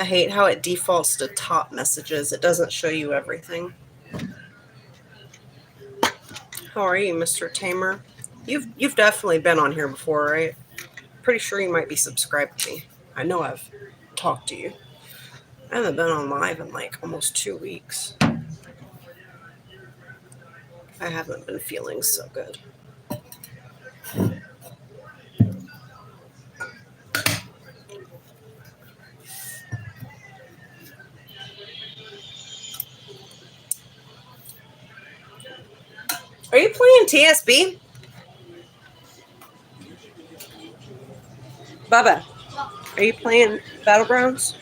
I hate how it defaults to top messages. It doesn't show you everything. How are you, Mr. Tamer? You've definitely been on here before, right? Pretty sure you might be subscribed to me. I know I've talked to you. I haven't been on live in like almost 2 weeks. I haven't been feeling so good. Are you playing TSB? Bubba, are you playing Battlegrounds?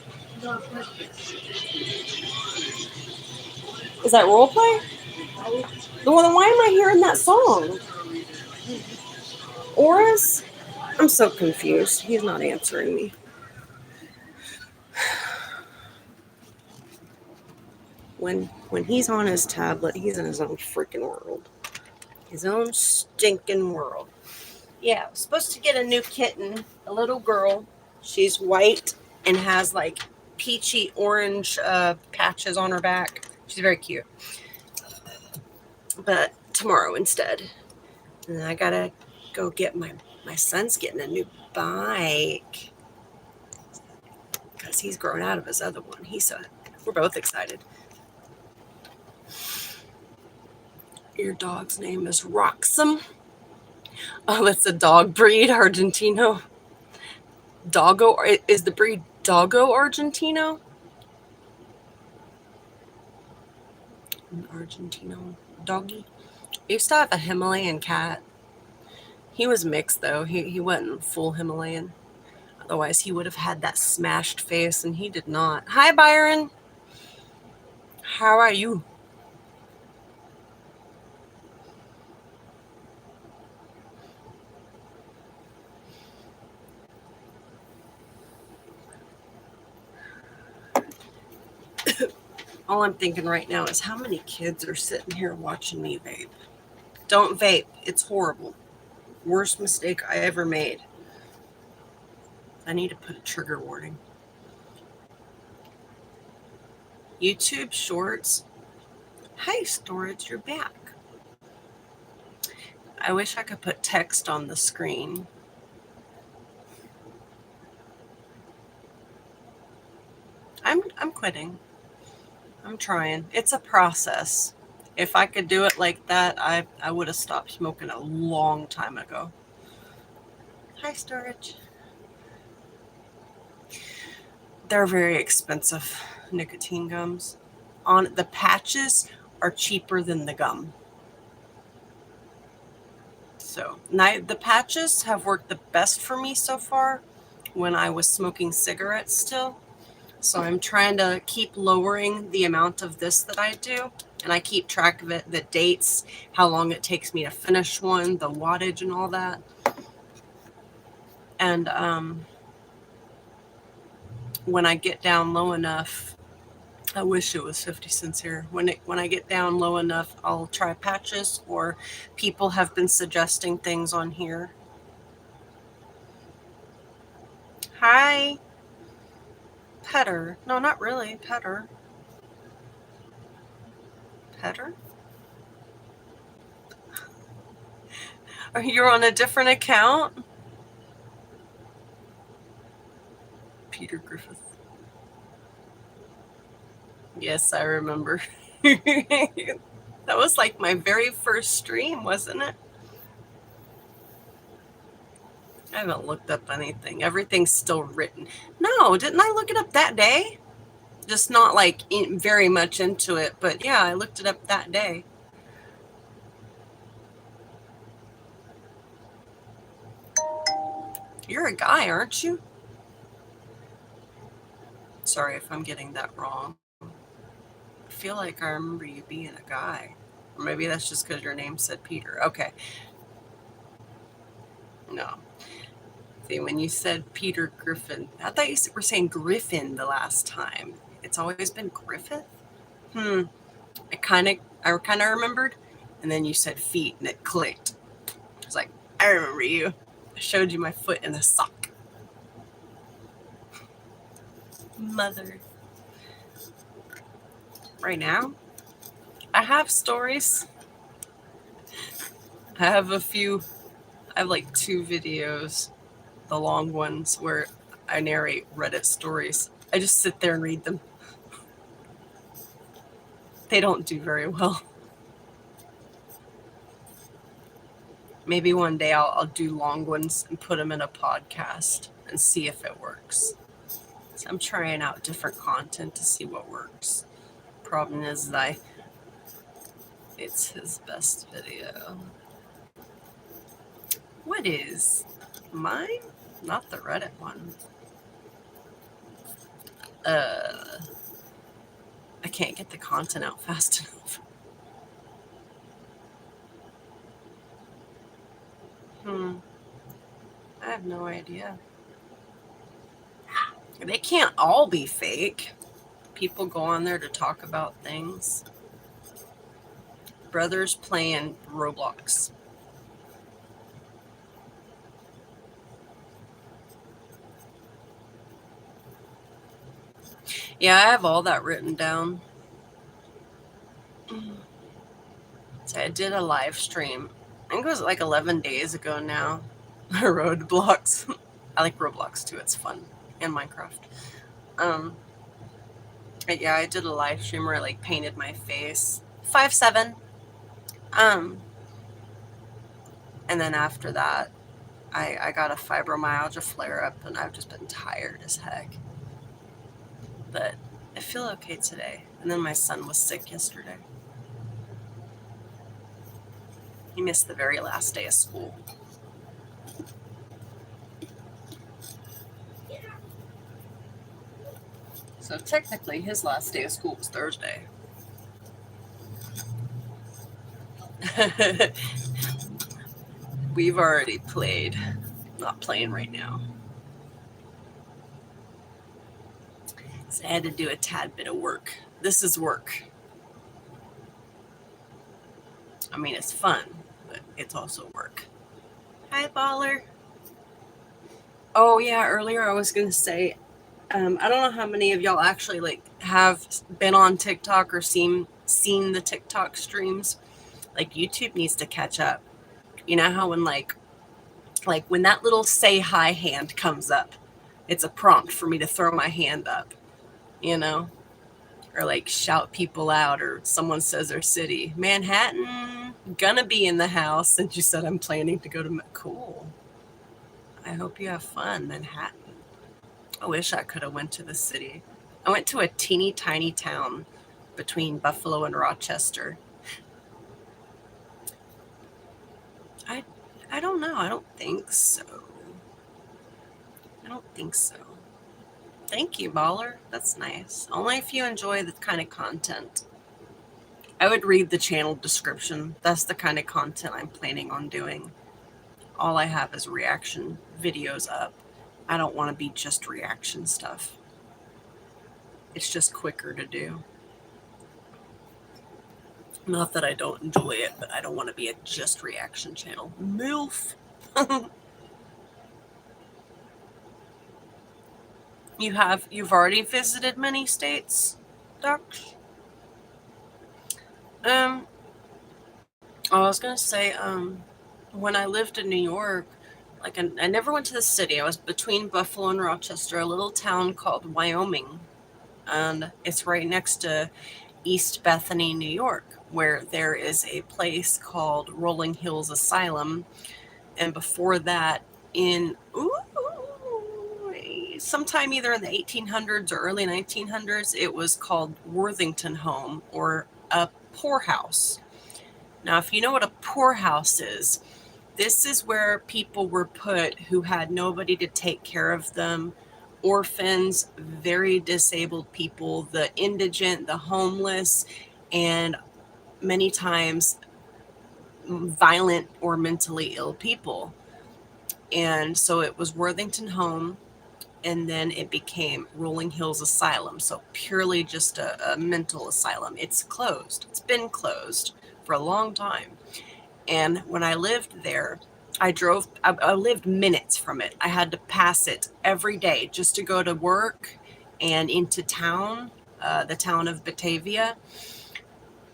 Is that roleplay? Well, then why am I hearing that song? Auras? I'm so confused. He's not answering me. When he's on his tablet, he's in his own freaking world. His own stinking world. Yeah, I was supposed to get a new kitten, a little girl. She's white and has like peachy orange patches on her back. She's very cute. But tomorrow instead. And then I gotta go get my son's getting a new bike. Because he's grown out of his other one. We're both excited. Your dog's name is Roxum. Oh, that's a dog breed, Argentino. Doggo, is the breed Doggo Argentino? An Argentino doggy. I used to have a Himalayan cat. He was mixed, though. He wasn't full Himalayan. Otherwise, he would have had that smashed face, and he did not. Hi, Byron. How are you? All I'm thinking right now is how many kids are sitting here watching me vape. Don't vape. It's horrible. Worst mistake I ever made. I need to put a trigger warning. YouTube Shorts. Hi, Storage, you're back. I wish I could put text on the screen. I'm quitting. I'm trying. It's a process. If I could do it like that, I would have stopped smoking a long time ago. Hi, Storage. They're very expensive, nicotine gums. On the patches are cheaper than the gum. So the patches have worked the best for me so far when I was smoking cigarettes still. So I'm trying to keep lowering the amount of this that I do. And I keep track of it, the dates, how long it takes me to finish one, the wattage and all that. And when I get down low enough, I wish it was 50 cents here. When I get down low enough, I'll try patches, or people have been suggesting things on here. Hi. Petter. No, not really. Petter. Petter? Are you on a different account? Peter Griffith. Yes, I remember. That was like my very first stream, wasn't it? I haven't looked up anything. Everything's still written. No, didn't I look it up that day? Just not like very much into it, but yeah, I looked it up that day. You're a guy, aren't you? Sorry if I'm getting that wrong. I feel like I remember you being a guy. Or maybe that's just because your name said Peter. Okay. No. See, when you said Peter Griffin, I thought you were saying Griffin the last time. It's always been Griffith? I kind of remembered, and then you said feet, and it clicked. I was like, I remember you. I showed you my foot in a sock. Mother. Right now, I have stories. I have like 2 videos, the long ones where I narrate Reddit stories. I just sit there and read them. They don't do very well. Maybe one day I'll do long ones and put them in a podcast and see if it works. So I'm trying out different content to see what works. Problem is that it's his best video. What is mine? Not the Reddit one. I can't get the content out fast enough. I have no idea. They can't all be fake. People go on there to talk about things. Brothers playing Roblox. Yeah, I have all that written down. So I did a live stream. I think it was like 11 days ago now. Roadblocks. I like Roblox too. It's fun. And Minecraft. But yeah, I did a live stream where I like painted my face. 5'7". And then after that, I got a fibromyalgia flare up, and I've just been tired as heck. But I feel okay today. And then my son was sick yesterday. He missed the very last day of school. So technically his last day of school was Thursday. We've already played. Not playing right now. So I had to do a tad bit of work. This is work. I mean, it's fun, but it's also work. Hi, Baller. Oh, yeah, earlier I was going to say, I don't know how many of y'all actually like have been on TikTok or seen the TikTok streams. Like, YouTube needs to catch up. You know how when like when that little say hi hand comes up, it's a prompt for me to throw my hand up, you know? Or like shout people out, or someone says their city. Manhattan, gonna be in the house. And you said I'm planning to go to cool. I hope you have fun, Manhattan. I wish I could have went to the city. I went to a teeny tiny town between Buffalo and Rochester. I don't know. I don't think so. I don't think so. Thank you, Baller. That's nice. Only if you enjoy the kind of content. I would read the channel description. That's the kind of content I'm planning on doing. All I have is reaction videos up. I don't want to be just reaction stuff. It's just quicker to do. Not that I don't enjoy it, but I don't want to be a just reaction channel. MILF. You've already visited many states, Doc? I was gonna say, when I lived in New York, like I never went to the city. I was between Buffalo and Rochester, a little town called Wyoming, and it's right next to East Bethany, New York, where there is a place called Rolling Hills Asylum, and before that, sometime either in the 1800s or early 1900s, it was called Worthington Home, or a poorhouse. Now, if you know what a poorhouse is, this is where people were put who had nobody to take care of them. Orphans, very disabled people, the indigent, the homeless, and many times violent or mentally ill people. And so it was Worthington Home, and then it became Rolling Hills Asylum. So purely just a mental asylum. It's closed. It's been closed for a long time. And when I lived there, I lived minutes from it. I had to pass it every day just to go to work and into town, the town of Batavia.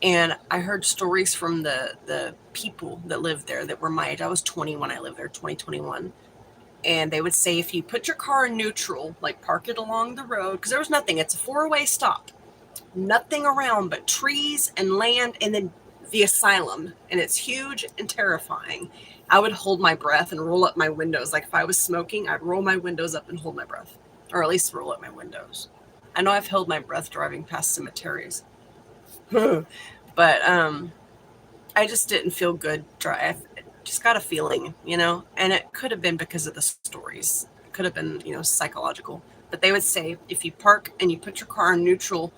And I heard stories from the people that lived there that were my age. I was 20 when I lived there, 2021. And they would say, if you put your car in neutral, like park it along the road, because there was nothing. It's a 4-way stop. Nothing around but trees and land, and then the asylum. And it's huge and terrifying. I would hold my breath and roll up my windows. Like if I was smoking, I'd roll my windows up and hold my breath. Or at least roll up my windows. I know I've held my breath driving past cemeteries. But I just didn't feel good. Just got a feeling, and it could have been because of the stories. It could have been, psychological. But they would say, if you park and you put your car in neutral,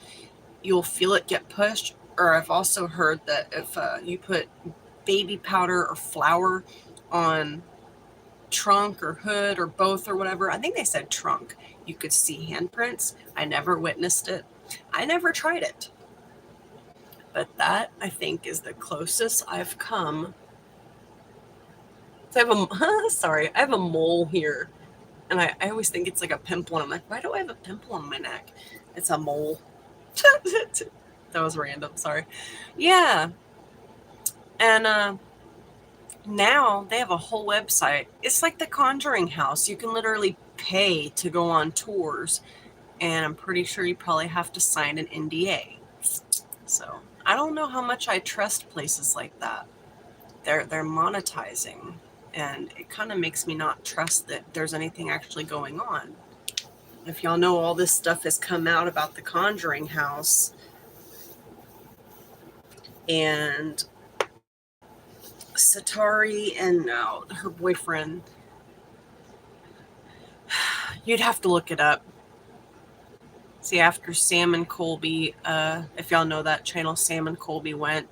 you'll feel it get pushed. Or I've also heard that if you put baby powder or flour on trunk or hood or both or whatever, I think they said trunk, you could see handprints. I never witnessed it. I never tried it. But that, I think, is the closest I've come. So I have a mole here. And I always think it's like a pimple. And I'm like, why do I have a pimple on my neck? It's a mole. That was random. Sorry. Yeah. And now they have a whole website. It's like the Conjuring House. You can literally pay to go on tours. And I'm pretty sure you probably have to sign an NDA. So I don't know how much I trust places like that. They're monetizing. And it kind of makes me not trust that there's anything actually going on. If y'all know, all this stuff has come out about the Conjuring House. And Satari and her boyfriend. You'd have to look it up. See, after Sam and Colby, if y'all know that channel, Sam and Colby went,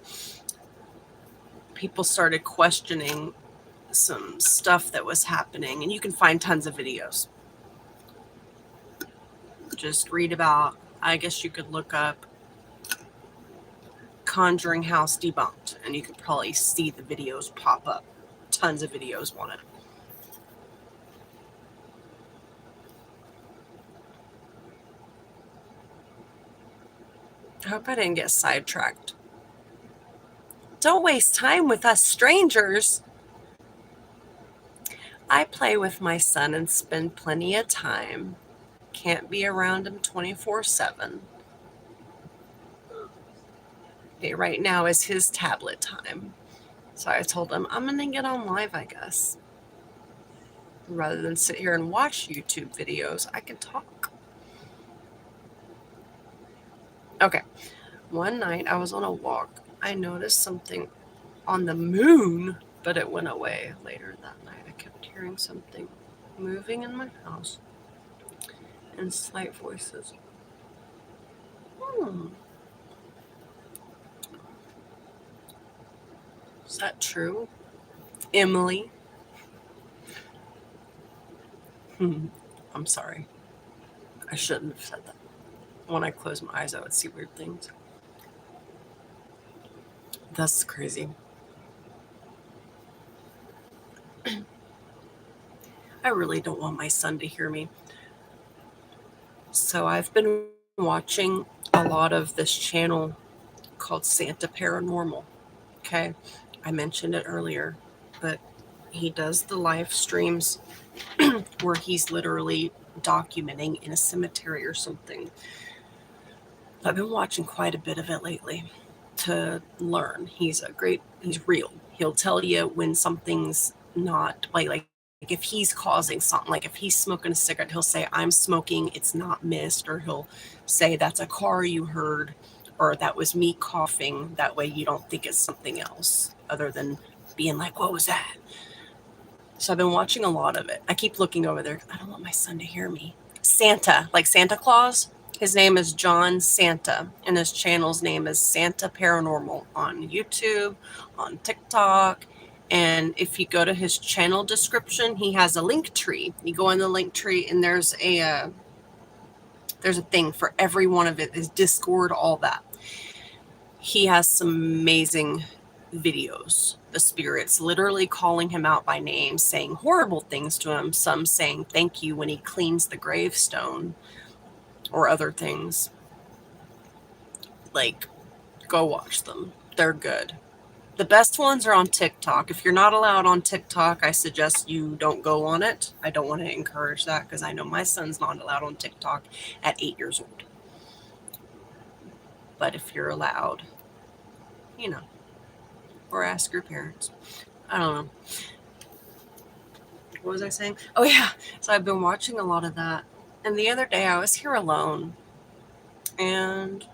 people started questioning some stuff that was happening, and you can find tons of videos. Just read about, I guess you could look up Conjuring House Debunked, and you could probably see the videos pop up. Tons of videos on it. I hope I didn't get sidetracked. Don't waste time with us strangers. I play with my son and spend plenty of time. Can't be around him 24/7. Okay, right now is his tablet time. So I told him, I'm going to get on live, I guess. Rather than sit here and watch YouTube videos, I can talk. Okay. One night I was on a walk. I noticed something on the moon, but it went away later that night. I kept hearing something moving in my house and slight voices. Is that true? Emily? I'm sorry. I shouldn't have said that. When I closed my eyes, I would see weird things. That's crazy. I really don't want my son to hear me. So I've been watching a lot of this channel called Santa Paranormal. Okay. I mentioned it earlier, but he does the live streams where he's literally documenting in a cemetery or something. I've been watching quite a bit of it lately to learn. He's real. He'll tell you when something's not like if he's causing something, like if he's smoking a cigarette, he'll say, I'm smoking, it's not mist, or he'll say, that's a car you heard, or that was me coughing. That way you don't think it's something else other than being like, what was that? So I've been watching a lot of it. I keep looking over there. I don't want my son to hear me. Santa, like Santa Claus. His name is John Santa, and his channel's name is Santa Paranormal on YouTube, on TikTok. And if you go to his channel description, he has a link tree. You go in the link tree, and there's a thing for every one of it. Is Discord, all that. He has some amazing videos. The spirits literally calling him out by name, saying horrible things to him. Some saying thank you when he cleans the gravestone, or other things. Like, go watch them. They're good. The best ones are on TikTok. If you're not allowed on TikTok, I suggest you don't go on it. I don't want to encourage that because I know my son's not allowed on TikTok at 8 years old. But if you're allowed, or ask your parents. I don't know. What was I saying? Oh, yeah. So I've been watching a lot of that. And the other day I was here alone, and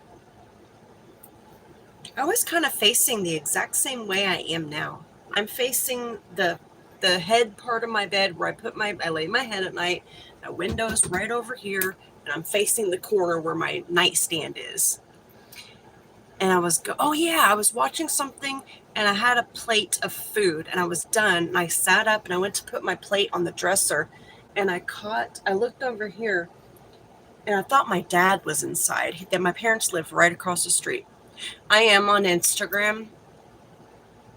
I was kind of facing the exact same way I am now. I'm facing the head part of my bed where I lay my head at night. My window's right over here, and I'm facing the corner where my nightstand is. And I was I was watching something, and I had a plate of food, and I was done, and I sat up, and I went to put my plate on the dresser, and I looked over here, and I thought my dad was inside. That my parents live right across the street. I am on Instagram.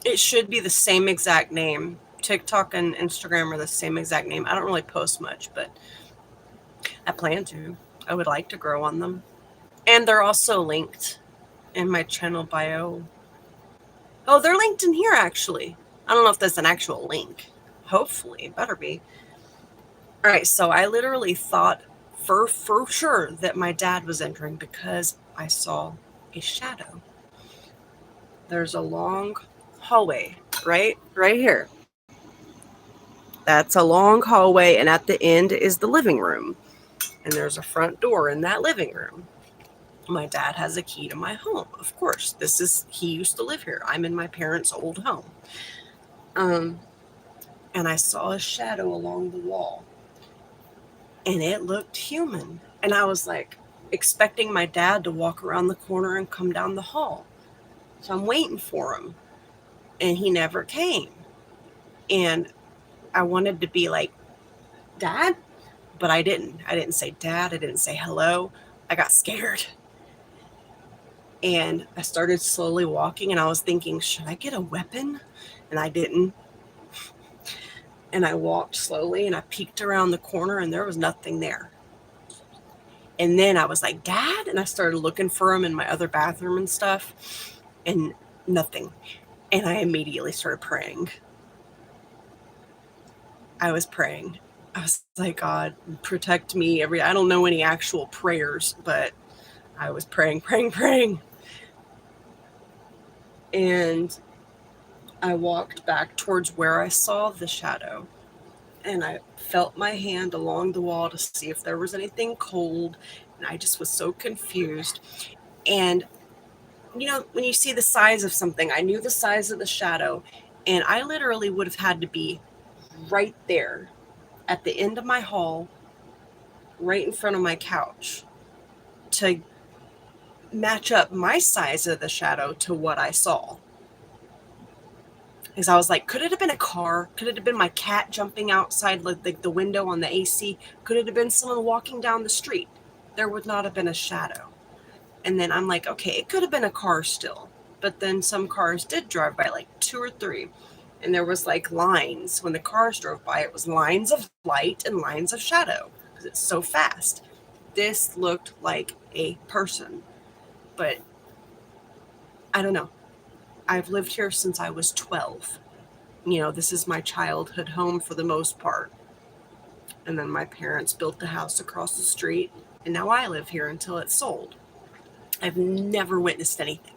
It should be the same exact name. TikTok and Instagram are the same exact name. I don't really post much, but I plan to. I would like to grow on them. And they're also linked in my channel bio. Oh, they're linked in here, actually. I don't know if that's an actual link. Hopefully, it better be. All right, so I literally thought for sure that my dad was entering because I saw a shadow. There's a long hallway right here. That's a long hallway, and at the end is the living room. And there's a front door in that living room. My dad has a key to my home. Of course, he used to live here. I'm in my parents' old home. And I saw a shadow along the wall. And it looked human. And I was like, expecting my dad to walk around the corner and come down the hall. So I'm waiting for him, and he never came. And I wanted to be like, Dad? But I didn't. I didn't say Dad. I didn't say hello. I got scared. And I started slowly walking, and I was thinking, should I get a weapon? And I didn't. And I walked slowly, and I peeked around the corner, and there was nothing there. And then I was like, Dad? And I started looking for him in my other bathroom and stuff, and nothing. And I immediately started praying. I was praying. I was like, God, protect me. I don't know any actual prayers, but I was praying. And I walked back towards where I saw the shadow. And I felt my hand along the wall to see if there was anything cold. And I just was so confused. And, you know, when you see the size of something, I knew the size of the shadow. And I literally would have had to be right there at the end of my hall, right in front of my couch, to match up my size of the shadow to what I saw. Because I was like, could it have been a car? Could it have been my cat jumping outside like the window on the AC? Could it have been someone walking down the street? There would not have been a shadow. And then I'm like, okay, it could have been a car still. But then some cars did drive by, like 2 or 3. And there was like lines. When the cars drove by, it was lines of light and lines of shadow. Because it's so fast. This looked like a person. But I don't know. I've lived here since I was 12. You know, this is my childhood home for the most part. And then my parents built the house across the street. And now I live here until it's sold. I've never witnessed anything.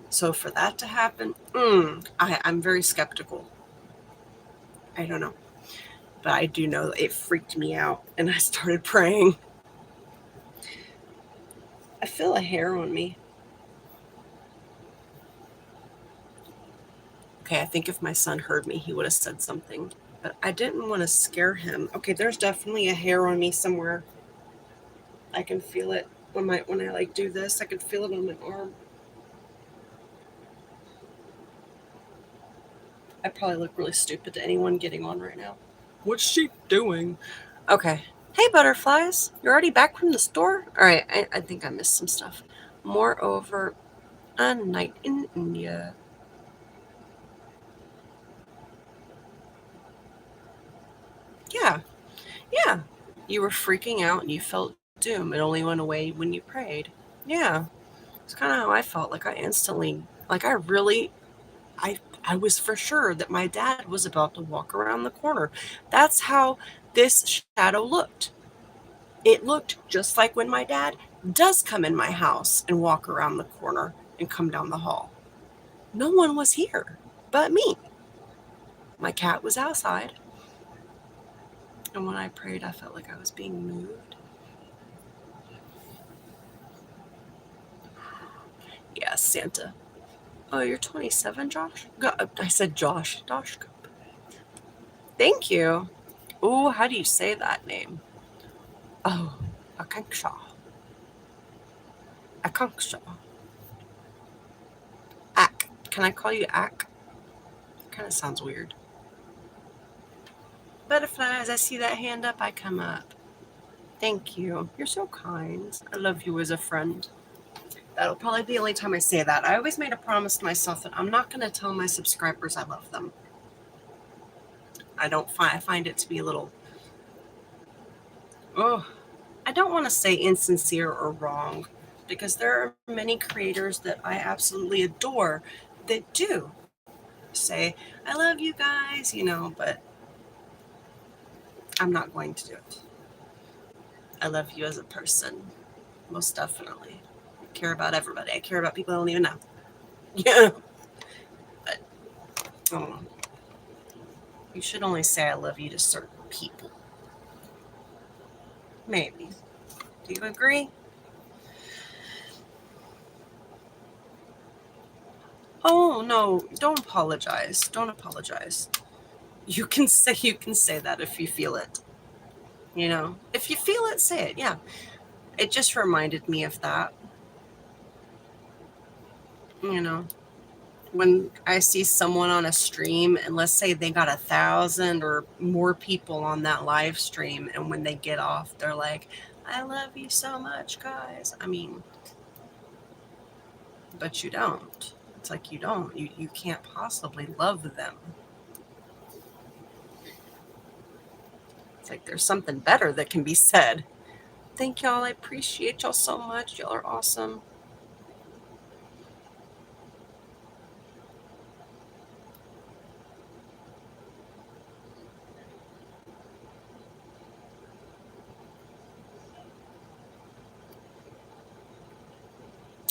So for that to happen, I'm very skeptical. I don't know. But I do know it freaked me out. And I started praying. I feel a hair on me. Okay, I think if my son heard me, he would have said something. But I didn't want to scare him. Okay, there's definitely a hair on me somewhere. I can feel it when I like do this. I can feel it on my arm. I probably look really stupid to anyone getting on right now. What's she doing? Okay. Hey, butterflies. You're already back from the store? All right, I think I missed some stuff. Moreover, a night in India. Yeah. You were freaking out and you felt doom. It only went away when you prayed. Yeah. It's kind of how I felt. Like I instantly, like I really, I was for sure that my dad was about to walk around the corner. That's how this shadow looked. It looked just like when my dad does come in my house and walk around the corner and come down the hall. No one was here but me. My cat was outside. And when I prayed, I felt like I was being moved. Yeah, Santa. Oh, you're 27, Josh? I said Josh. Josh. Thank you. Oh, how do you say that name? Oh, Akanksha. Ak. Can I call you Ak? Kind of sounds weird. Butterflies, I see that hand up, I come up. Thank you. You're so kind. I love you as a friend. That'll probably be the only time I say that. I always made a promise to myself that I'm not going to tell my subscribers I love them. I find it to be a little, I don't want to say insincere or wrong, because there are many creators that I absolutely adore that do say, I love you guys, but I'm not going to do it. I love you as a person, most definitely. I care about everybody. I care about people I don't even know. Yeah. But, I don't know. You should only say I love you to certain people. Maybe. Do you agree? Oh, no. Don't apologize. Don't apologize. You can say that if you feel it. If you feel it, say it. Yeah. It just reminded me of that. You know, when I see someone on a stream, and let's say they got 1,000 or more people on that live stream, and when they get off, they're like, I love you so much, guys. I mean, but you don't. It's like you don't. You can't possibly love them. It's like there's something better that can be said. Thank y'all. I appreciate y'all so much. Y'all are awesome.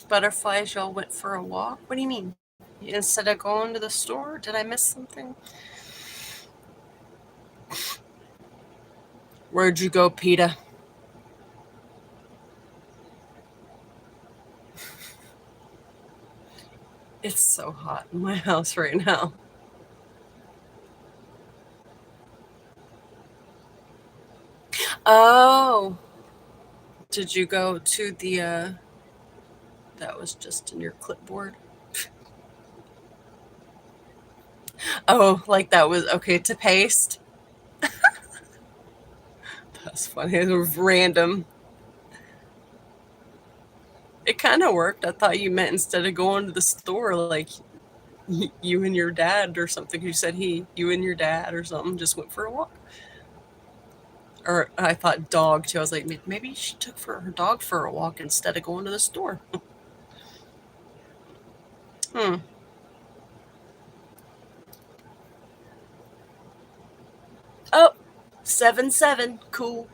Butterflies, y'all went for a walk? What do you mean? Instead of going to the store? Did I miss something? Where'd you go, PETA? It's so hot in my house right now. Oh. Did you go to the, that was just in your clipboard? Oh, like that was okay to paste? That's funny. It was random. It kind of worked. I thought you meant instead of going to the store, like you and your dad or something. You said you and your dad or something just went for a walk. Or I thought dog too. I was like, maybe she took her dog for a walk instead of going to the store. Oh, 7-7. Cool.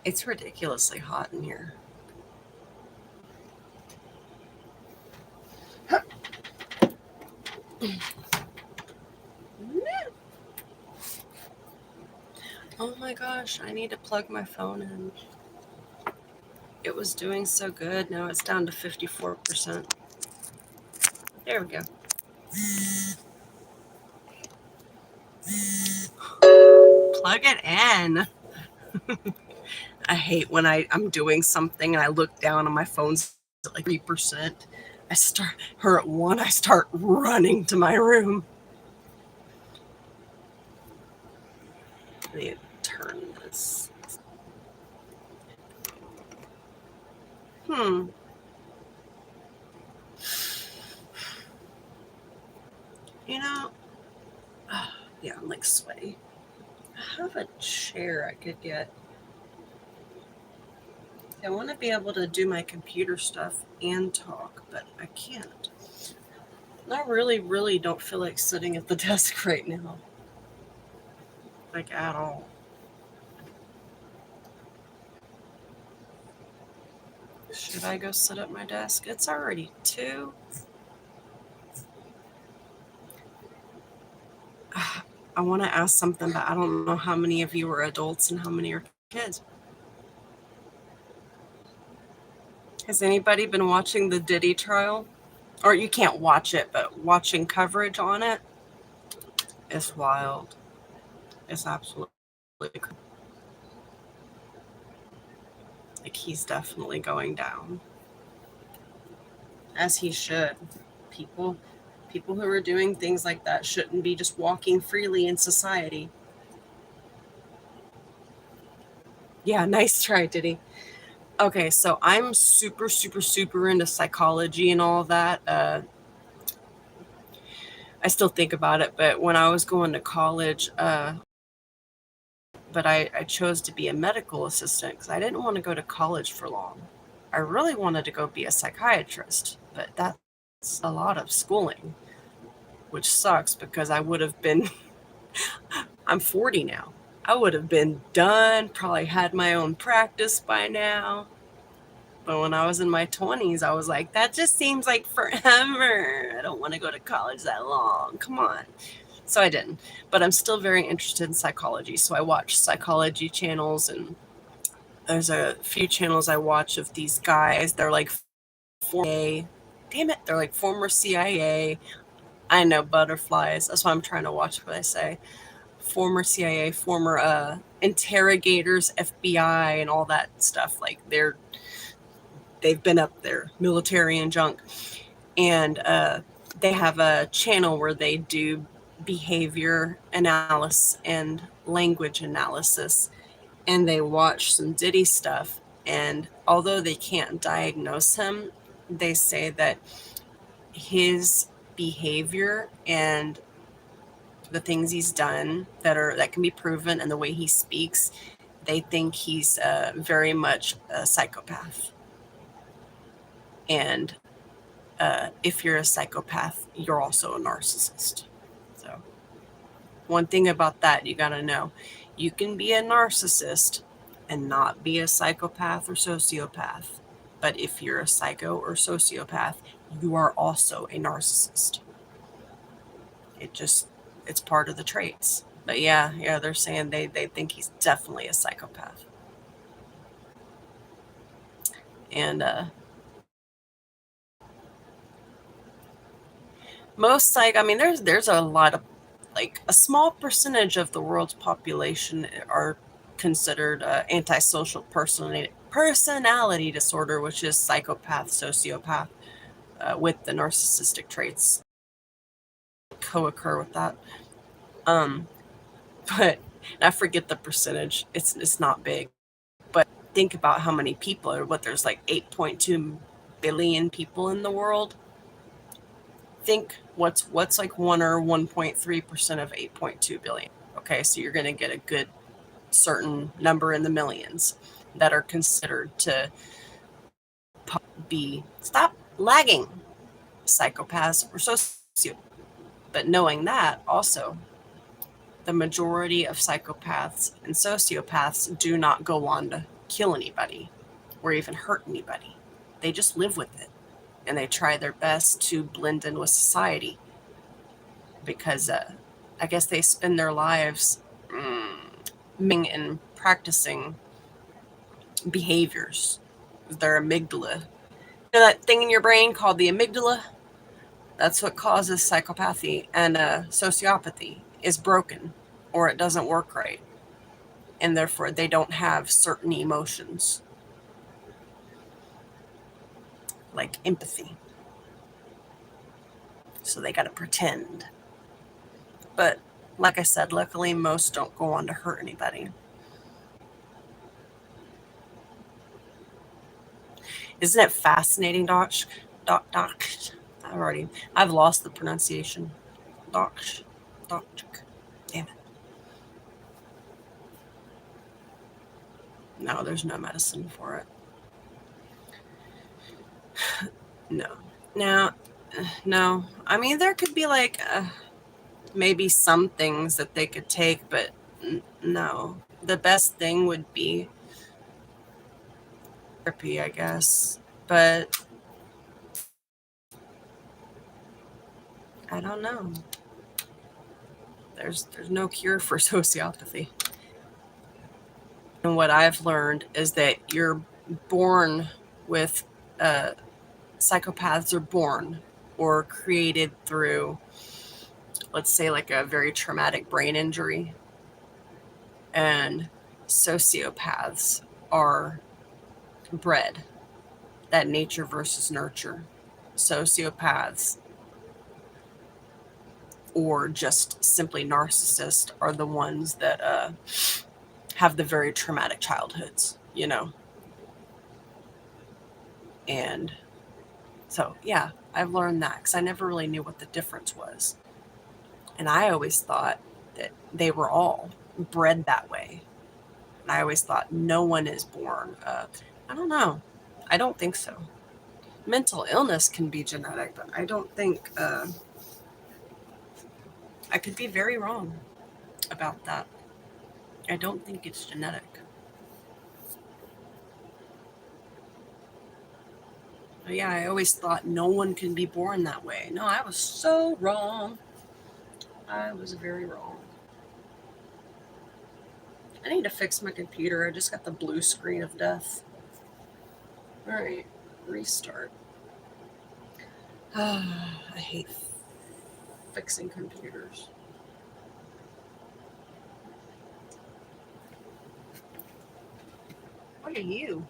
It's ridiculously hot in here. Oh my gosh, I need to plug my phone in. It was doing so good. Now it's down to 54%. There we go. Plug it in. I hate when I'm doing something and I look down and my phone's at like 3%. I start her at 1. I start running to my room. I need to turn this. You know, yeah, I'm like sweaty. I have a chair I could get. I want to be able to do my computer stuff and talk, but I can't. I really don't feel like sitting at the desk right now. Like at all. Should I go sit at my desk? It's already 2. I want to ask something, but I don't know how many of you are adults and how many are kids. Has anybody been watching the Diddy trial? Or you can't watch it, but watching coverage on it is wild. It's absolutely cool. Like he's definitely going down. As he should. People who are doing things like that shouldn't be just walking freely in society. Yeah, nice try, Diddy. Okay, so I'm super into psychology and all that. I still think about it, but when I was going to college, but I chose to be a medical assistant because I didn't want to go to college for long. I really wanted to go be a psychiatrist, but that's a lot of schooling, which sucks because I would have been, I'm 40 now. I would have been done, probably had my own practice by now. But when I was in my 20s, I was like, that just seems like forever. I don't want to go to college that long. Come on. So I didn't. But I'm still very interested in psychology. So I watch psychology channels, and there's a few channels I watch of these guys. They're like former CIA, I know butterflies. That's why I'm trying to watch what I say. Former CIA, former interrogators, FBI, and all that stuff. Like they've been up there, military and junk, and they have a channel where they do behavior analysis and language analysis, and they watch some Diddy stuff. And although they can't diagnose him, they say that his behavior and the things he's done that can be proven and the way he speaks, they think he's very much a psychopath. And if you're a psychopath, you're also a narcissist. So one thing about that you got to know, you can be a narcissist and not be a psychopath or sociopath. But if you're a psycho or sociopath, you are also a narcissist. It's part of the traits. But yeah, they're saying they think he's definitely a psychopath. And most there's a lot of, like, a small percentage of the world's population are considered antisocial personality disorder, which is psychopath, sociopath, with the narcissistic traits co-occur with that. But I forget the percentage. It's not big. But think about how many people there's like 8.2 billion people in the world. Think what's like 1 or 1.3% of 8.2 billion. Okay, so you're going to get a good certain number in the millions that are considered to be, stop lagging, psychopaths or sociopaths. But knowing that also, the majority of psychopaths and sociopaths do not go on to kill anybody or even hurt anybody. They just live with it, and they try their best to blend in with society, because I guess they spend their lives and practicing behaviors. Their amygdala, you know that thing in your brain called the amygdala? That's what causes psychopathy and sociopathy is broken, or it doesn't work right, and therefore they don't have certain emotions like empathy. So they got to pretend. But like I said, luckily most don't go on to hurt anybody. Isn't it fascinating, Doc? I've lost the pronunciation. Doc. Damn it. No, there's no medicine for it. No. Now, no. I mean, there could be like maybe some things that they could take, but no. The best thing would be therapy, I guess. But I don't know. There's no cure for sociopathy. And what I've learned is that you're born with psychopaths are born or created through, let's say, like a very traumatic brain injury, and sociopaths are bred. That nature versus nurture. Sociopaths or just simply narcissists are the ones that have the very traumatic childhoods, you know. And so, yeah, I've learned that because I never really knew what the difference was. And I always thought that they were all bred that way. And I always thought no one is born. I don't know. I don't think so. Mental illness can be genetic, but I don't think... I could be very wrong about that. I don't think it's genetic. But yeah, I always thought no one can be born that way. No, I was so wrong. I was very wrong. I need to fix my computer. I just got the blue screen of death. Alright, restart. I hate fixing computers. What are you?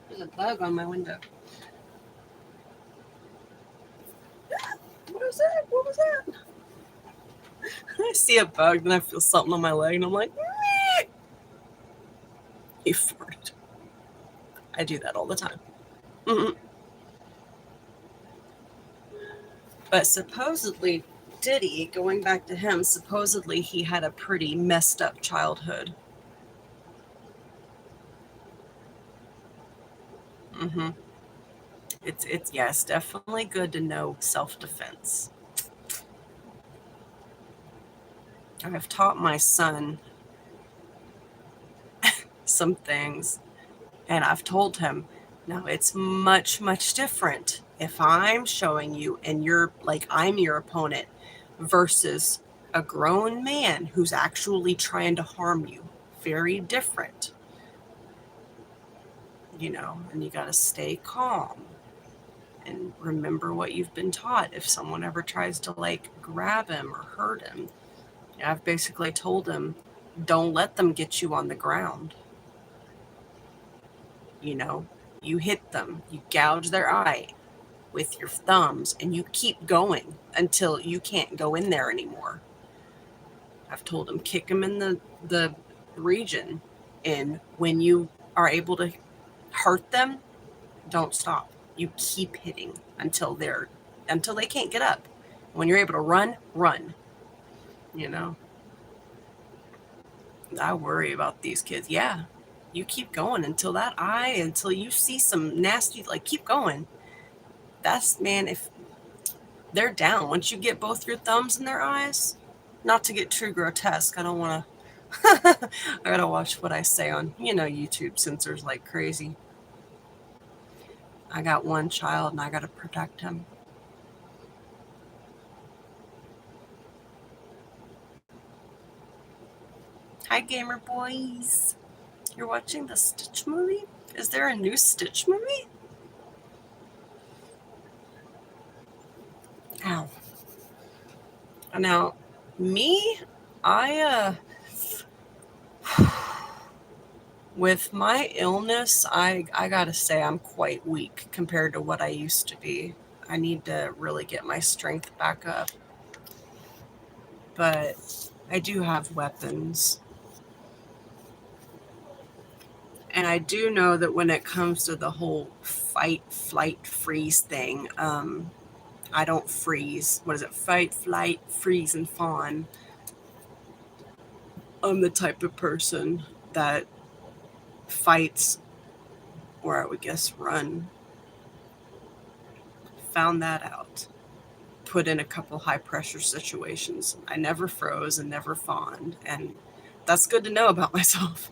There's a bug on my window. What was that? What was that? I see a bug, then I feel something on my leg, and I'm like, meh. He farted. I do that all the time. Mm-hmm. But supposedly, Diddy, going back to him, supposedly he had a pretty messed up childhood. Mm-hmm. It's definitely good to know self-defense. I've taught my son some things, and I've told him, no, it's much, much different if I'm showing you and you're like, I'm your opponent versus a grown man who's actually trying to harm you. Very different. You know, and you got to stay calm and remember what you've been taught. If someone ever tries to like grab him or hurt him, I've basically told him, don't let them get you on the ground. You know, you hit them, you gouge their eye with your thumbs, and you keep going until you can't go in there anymore. I've told him, kick them in the region, and when you are able to hurt them, don't stop. You keep hitting until they can't get up. When you're able to run. You know, I worry about these kids. Yeah, you keep going until you see some nasty, like, keep going. That's, man, if they're down, once you get both your thumbs in their eyes, not to get too grotesque, I don't want to, I gotta watch what I say on, YouTube censors like crazy. I got one child and I gotta protect him. Hi, gamer boys. You're watching the Stitch movie? Is there a new Stitch movie? Ow. Now, me, with my illness, I gotta say I'm quite weak compared to what I used to be. I need to really get my strength back up. But I do have weapons. And I do know that when it comes to the whole fight, flight, freeze thing, I don't freeze. What is it? Fight, flight, freeze, and fawn. I'm the type of person that fights, or I would guess run. Found that out. Put in a couple high pressure situations. I never froze and never fawned. And that's good to know about myself.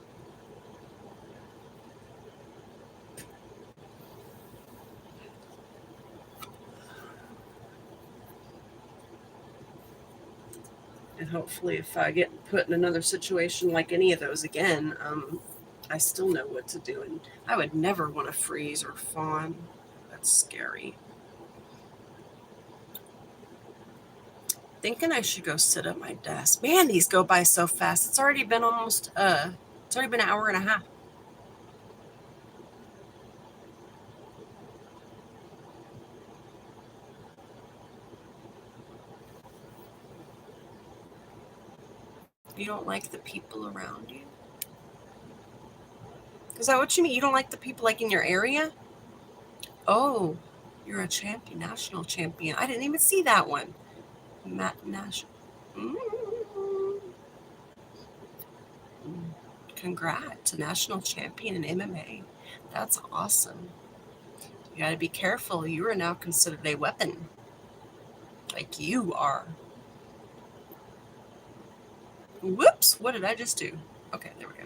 And hopefully if I get put in another situation like any of those again, I still know what to do. And I would never want to freeze or fawn. That's scary. Thinking I should go sit at my desk. Man, these go by so fast. It's already been it's already been an hour and a half. You don't like the people around you? Is that what you mean? You don't like the people like in your area? Oh, you're a champion, national champion. I didn't even see that one. National. Congrats, national champion in MMA. That's awesome. You got to be careful. You are now considered a weapon. Like you are. Whoops, what did I just do? Okay, there we go.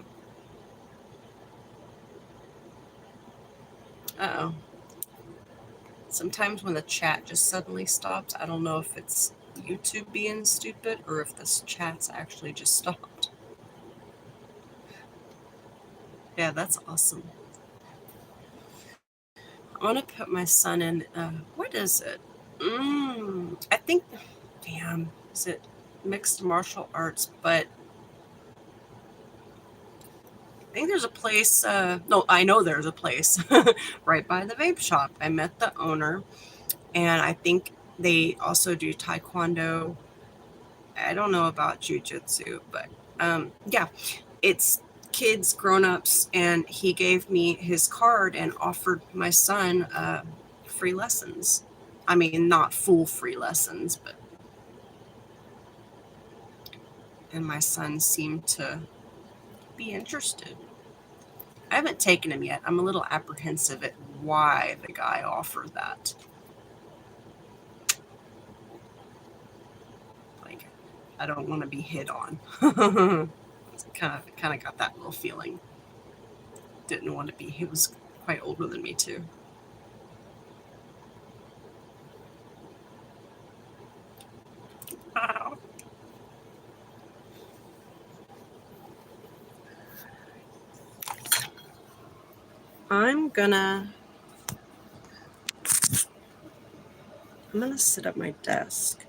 Uh-oh. Sometimes when the chat just suddenly stops, I don't know if it's YouTube being stupid or if this chat's actually just stopped. Yeah, that's awesome. I want to put my son in, what is it? I think, damn, is it mixed martial arts? But I think there's a place. No, I know there's a place right by the vape shop. I met the owner, and I think they also do taekwondo. I don't know about jujitsu, but yeah, it's kids, grown-ups, and he gave me his card and offered my son free lessons. I mean, not full free lessons, but. And my son seemed to be interested. I haven't taken him yet. I'm a little apprehensive at why the guy offered that. Like, I don't want to be hit on. kind of got that little feeling. Didn't want to be. He was quite older than me too. Wow. I'm gonna sit at my desk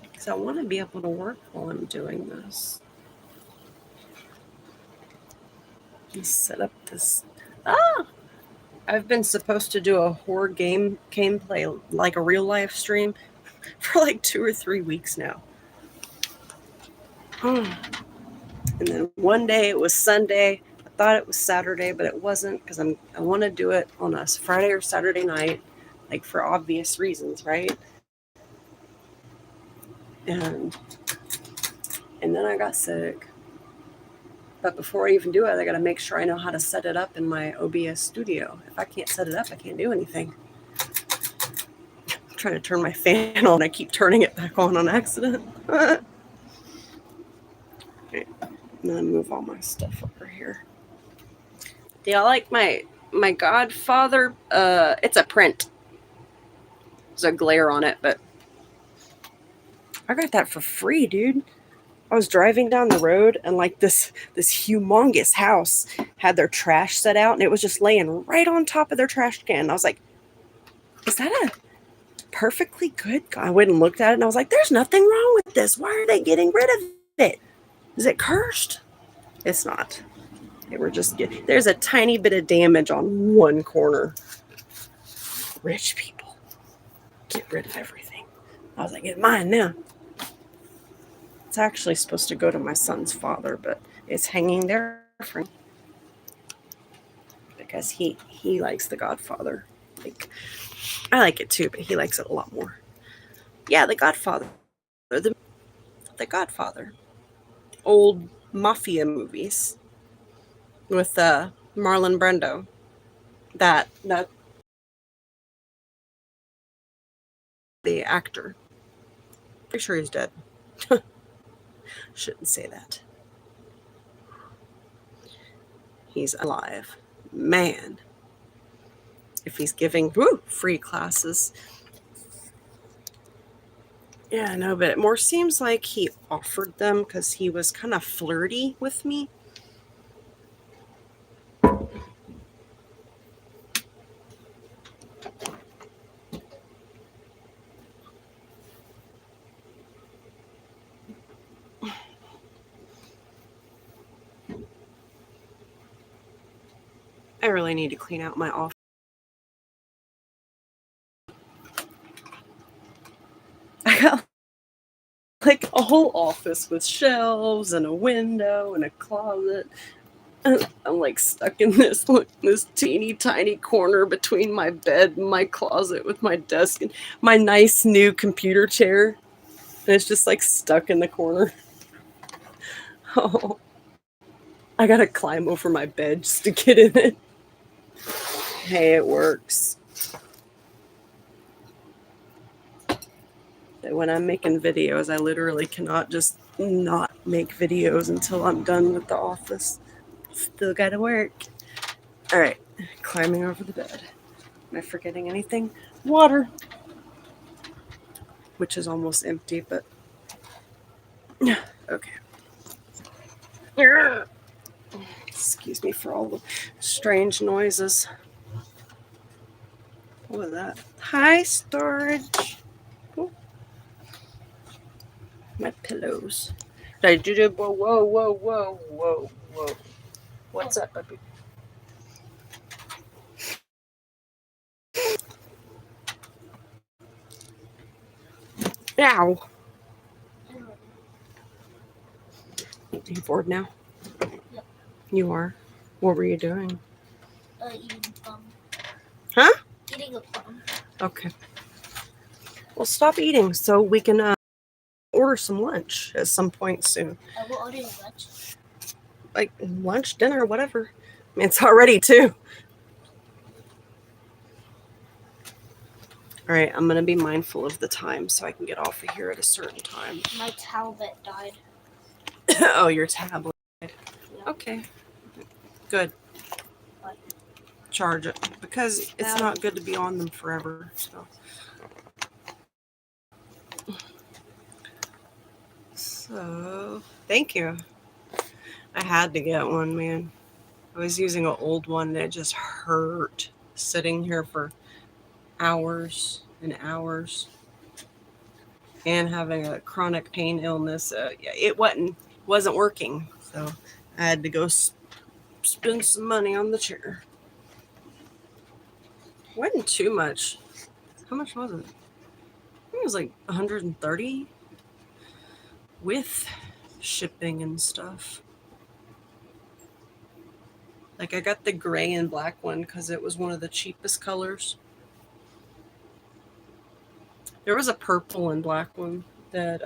because I want to be able to work while I'm doing this. Just set up this. I've been supposed to do a horror gameplay, like a real live stream, for like 2 or 3 weeks now. And then one day it was Sunday. I thought it was Saturday, but it wasn't because I want to do it on a Friday or Saturday night, like for obvious reasons, right? And then I got sick. But before I even do it, I got to make sure I know how to set it up in my OBS studio. If I can't set it up, I can't do anything. I'm trying to turn my fan on. I keep turning it back on accident. Okay. I'm going to move all my stuff over here. Do y'all like my Godfather? It's a print. There's a glare on it, but I got that for free, dude. I was driving down the road and like this humongous house had their trash set out and it was just laying right on top of their trash can. I was like, is that a perfectly good? I went and looked at it and I was like, there's nothing wrong with this. Why are they getting rid of it? Is it cursed? It's not. They were just getting, there's a tiny bit of damage on one corner. Rich people get rid of everything. I was like, it's mine now. It's actually supposed to go to my son's father, but it's hanging there for him because he likes The Godfather. Like, I like it too, but he likes it a lot more. Yeah, The Godfather. The Godfather. Old mafia movies with Marlon Brando. That the actor. Pretty sure he's dead. Shouldn't say that. He's alive. Man. If he's giving free classes. Yeah, no, but it more seems like he offered them because he was kind of flirty with me. I really need to clean out my office. I got like a whole office with shelves and a window and a closet. And I'm like stuck in this teeny tiny corner between my bed and my closet with my desk and my nice new computer chair. And it's just like stuck in the corner. Oh, I gotta climb over my bed just to get in it. Hey, it works. When I'm making videos, I literally cannot just not make videos until I'm done with the office. Still gotta work. All right, climbing over the bed. Am I forgetting anything? Water, which is almost empty, but okay. Excuse me for all the strange noises. What was that? Hi, storage. Ooh. My pillows. Did I do? Whoa, whoa, whoa, whoa, whoa, whoa. What's up, puppy? Ow. Are you bored now? Yep. You are? What were you doing? Eating a plum. Huh? Eating a plum. Okay. Well, stop eating so we can order some lunch at some point soon. We're ordering lunch. Like lunch, dinner, whatever. I mean, it's already 2. All right, I'm going to be mindful of the time so I can get off of here at a certain time. My tablet died. Oh, your tablet. Yeah. Okay. Good. What? Charge it because it's No. not good to be on them forever. So, thank you. I had to get one, man. I was using an old one that just hurt sitting here for hours and hours and having a chronic pain illness. Yeah, it wasn't working. So I had to go spend some money on the chair. Wasn't too much. How much was it? I think it was like 130 with shipping and stuff. Like I got the gray and black one because it was one of the cheapest colors. There was a purple and black one that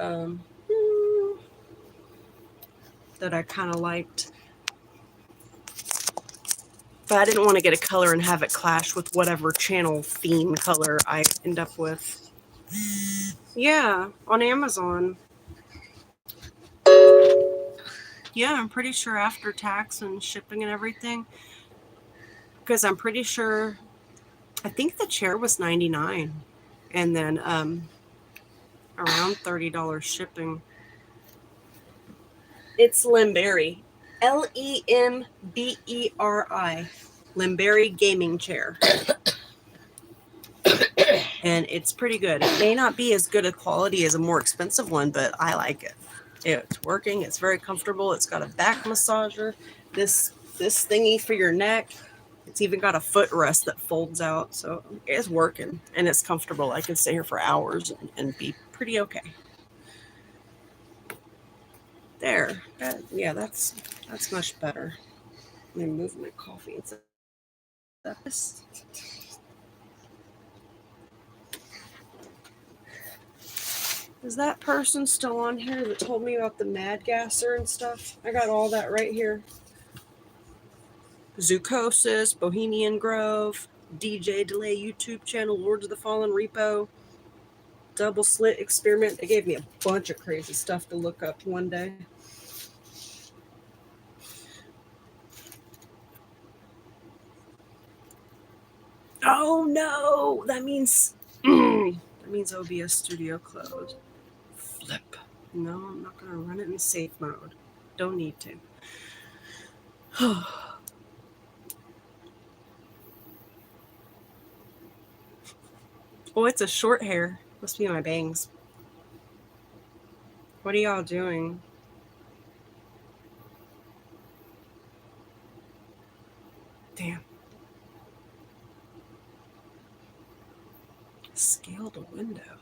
I kind of liked. But I didn't want to get a color and have it clash with whatever channel theme color I end up with. Yeah, on Amazon. Yeah, I'm pretty sure after tax and shipping and everything. Because I'm pretty sure, I think the chair was $99. And then around $30 shipping. It's Lemberry. Lemberi. Lemberry gaming chair. And it's pretty good. It may not be as good a quality as a more expensive one, but I like it. It's working. It's very comfortable. It's got a back massager. This thingy for your neck. It's even got a footrest that folds out. So it's working and it's comfortable. I can stay here for hours and be pretty okay. There. Yeah, that's much better. Let me move my coffee. Is that this? Is that person still on here that told me about the Mad Gasser and stuff? I got all that right here. Zoocosis, Bohemian Grove, DJ Delay YouTube channel, Lords of the Fallen Repo, Double Slit Experiment. They gave me a bunch of crazy stuff to look up one day. Oh no! That means OBS Studio closed. Flip. No, I'm not gonna run it in safe mode. Don't need to. Oh, it's a short hair. Must be my bangs. What are y'all doing? Damn. Scale the window.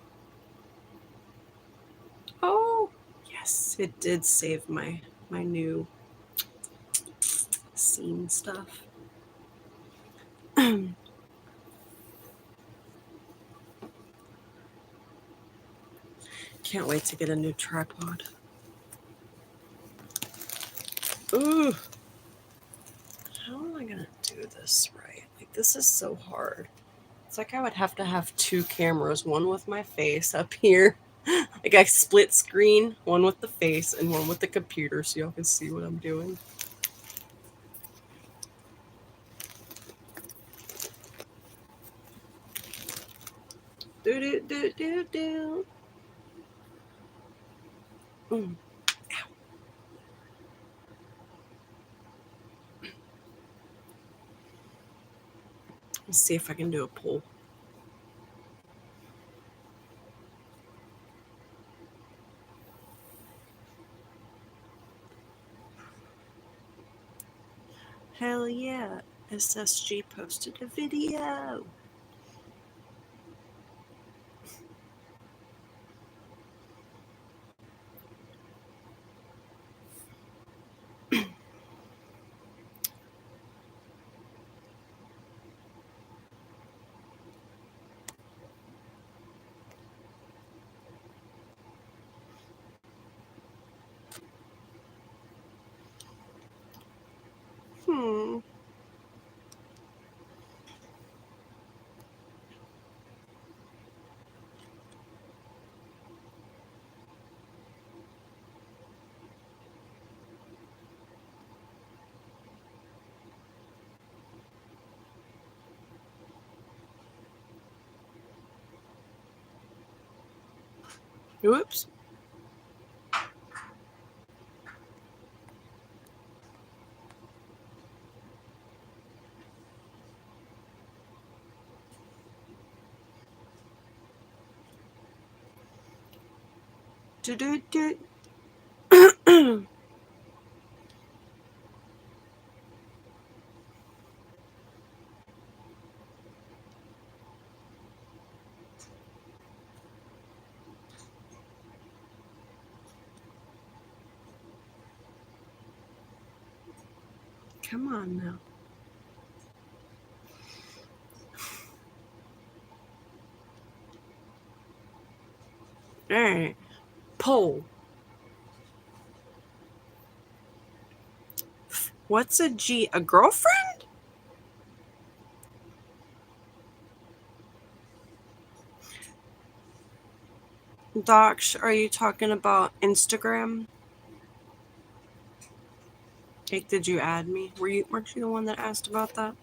Oh, yes. It did save my new scene stuff. Can't wait to get a new tripod. Ooh. How am I gonna do this right? Like, this is so hard. It's like I would have to have 2 cameras, one with my face up here. Like I split screen, one with the face and one with the computer so y'all can see what I'm doing. Do. Ow. Let's see if I can do a pull. Hell yeah. SSG posted a video. Hmm. Whoops. Do-do-do. Come on now. Alright. Poll. What's a G? A girlfriend? Docs, are you talking about Instagram? Like, did you add me? Weren't you the one that asked about that?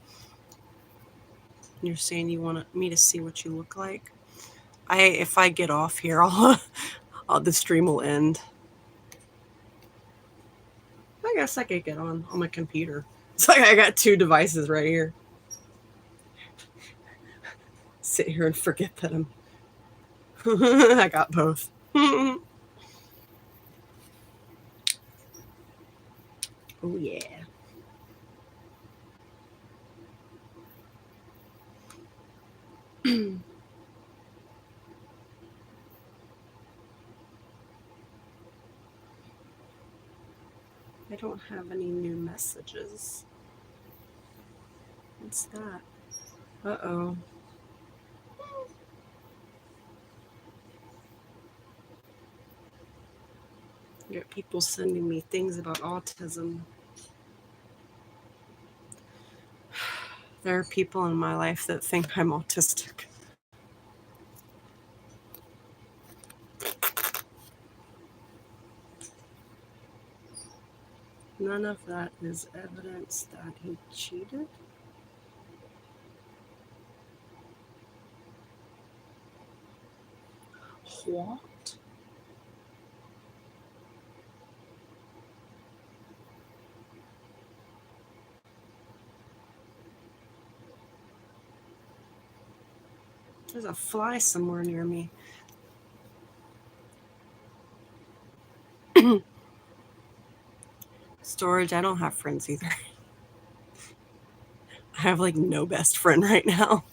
You're saying you want me to see what you look like? If I get off here, the stream will end. I guess I could get on my computer. It's like I got two devices right here. Sit here and forget that I'm. I got both. Oh yeah. I don't have any new messages. What's that? Uh-oh. I get people sending me things about autism. There are people in my life that think I'm autistic. None of that is evidence that he cheated. What? There's a fly somewhere near me. Storage, I don't have friends either. I have like no best friend right now.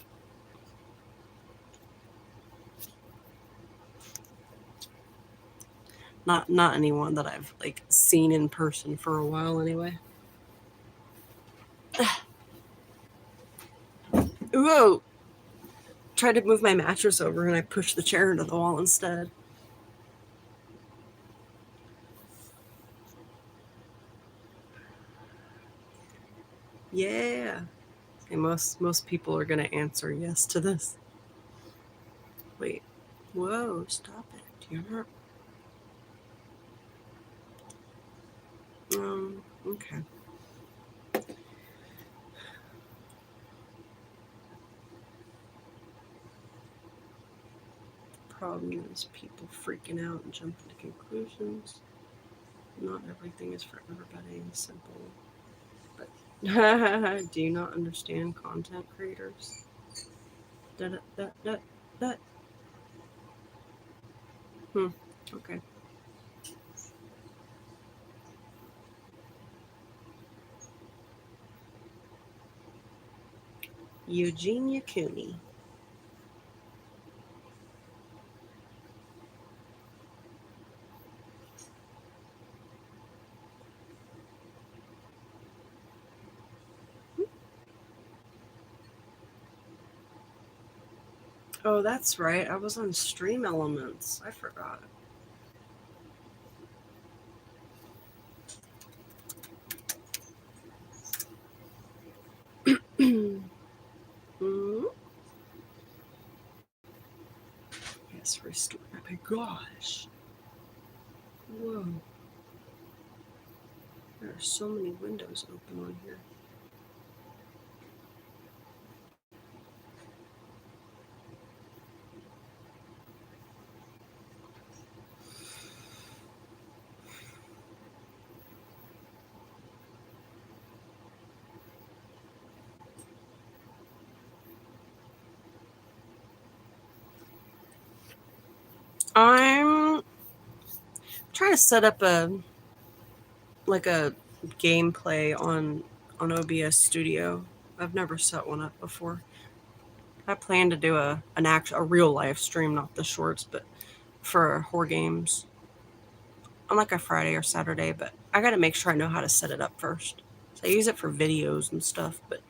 Not anyone that I've like seen in person for a while anyway. Whoa! Tried to move my mattress over and I pushed the chair into the wall instead. Yeah. Okay, most people are gonna answer yes to this. Wait. Whoa, stop it. You're not. Okay. Problem is people freaking out and jumping to conclusions. Not everything is for everybody and simple. But do you not understand content creators? That. Okay. Eugenia Cooney. Oh, that's right. I was on Stream Elements. I forgot. Yes, restore. Oh my gosh. Whoa. There are so many windows open on here. I'm trying to set up a gameplay on OBS Studio. I've never set one up before. I plan to do a real live stream, not the shorts, but for horror games on like a Friday or Saturday. But I got to make sure I know how to set it up first. So I use it for videos and stuff, but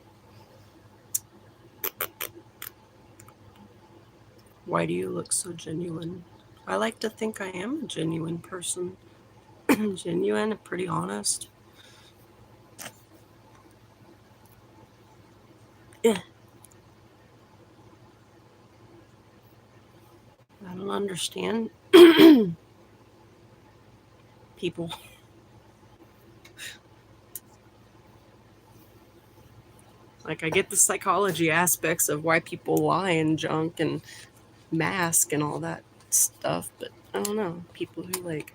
why do you look so genuine? I like to think I am a genuine person. Genuine and pretty honest. Yeah. I don't understand people. Like, I get the psychology aspects of why people lie and junk and mask and all that stuff, but I don't know. People who, like,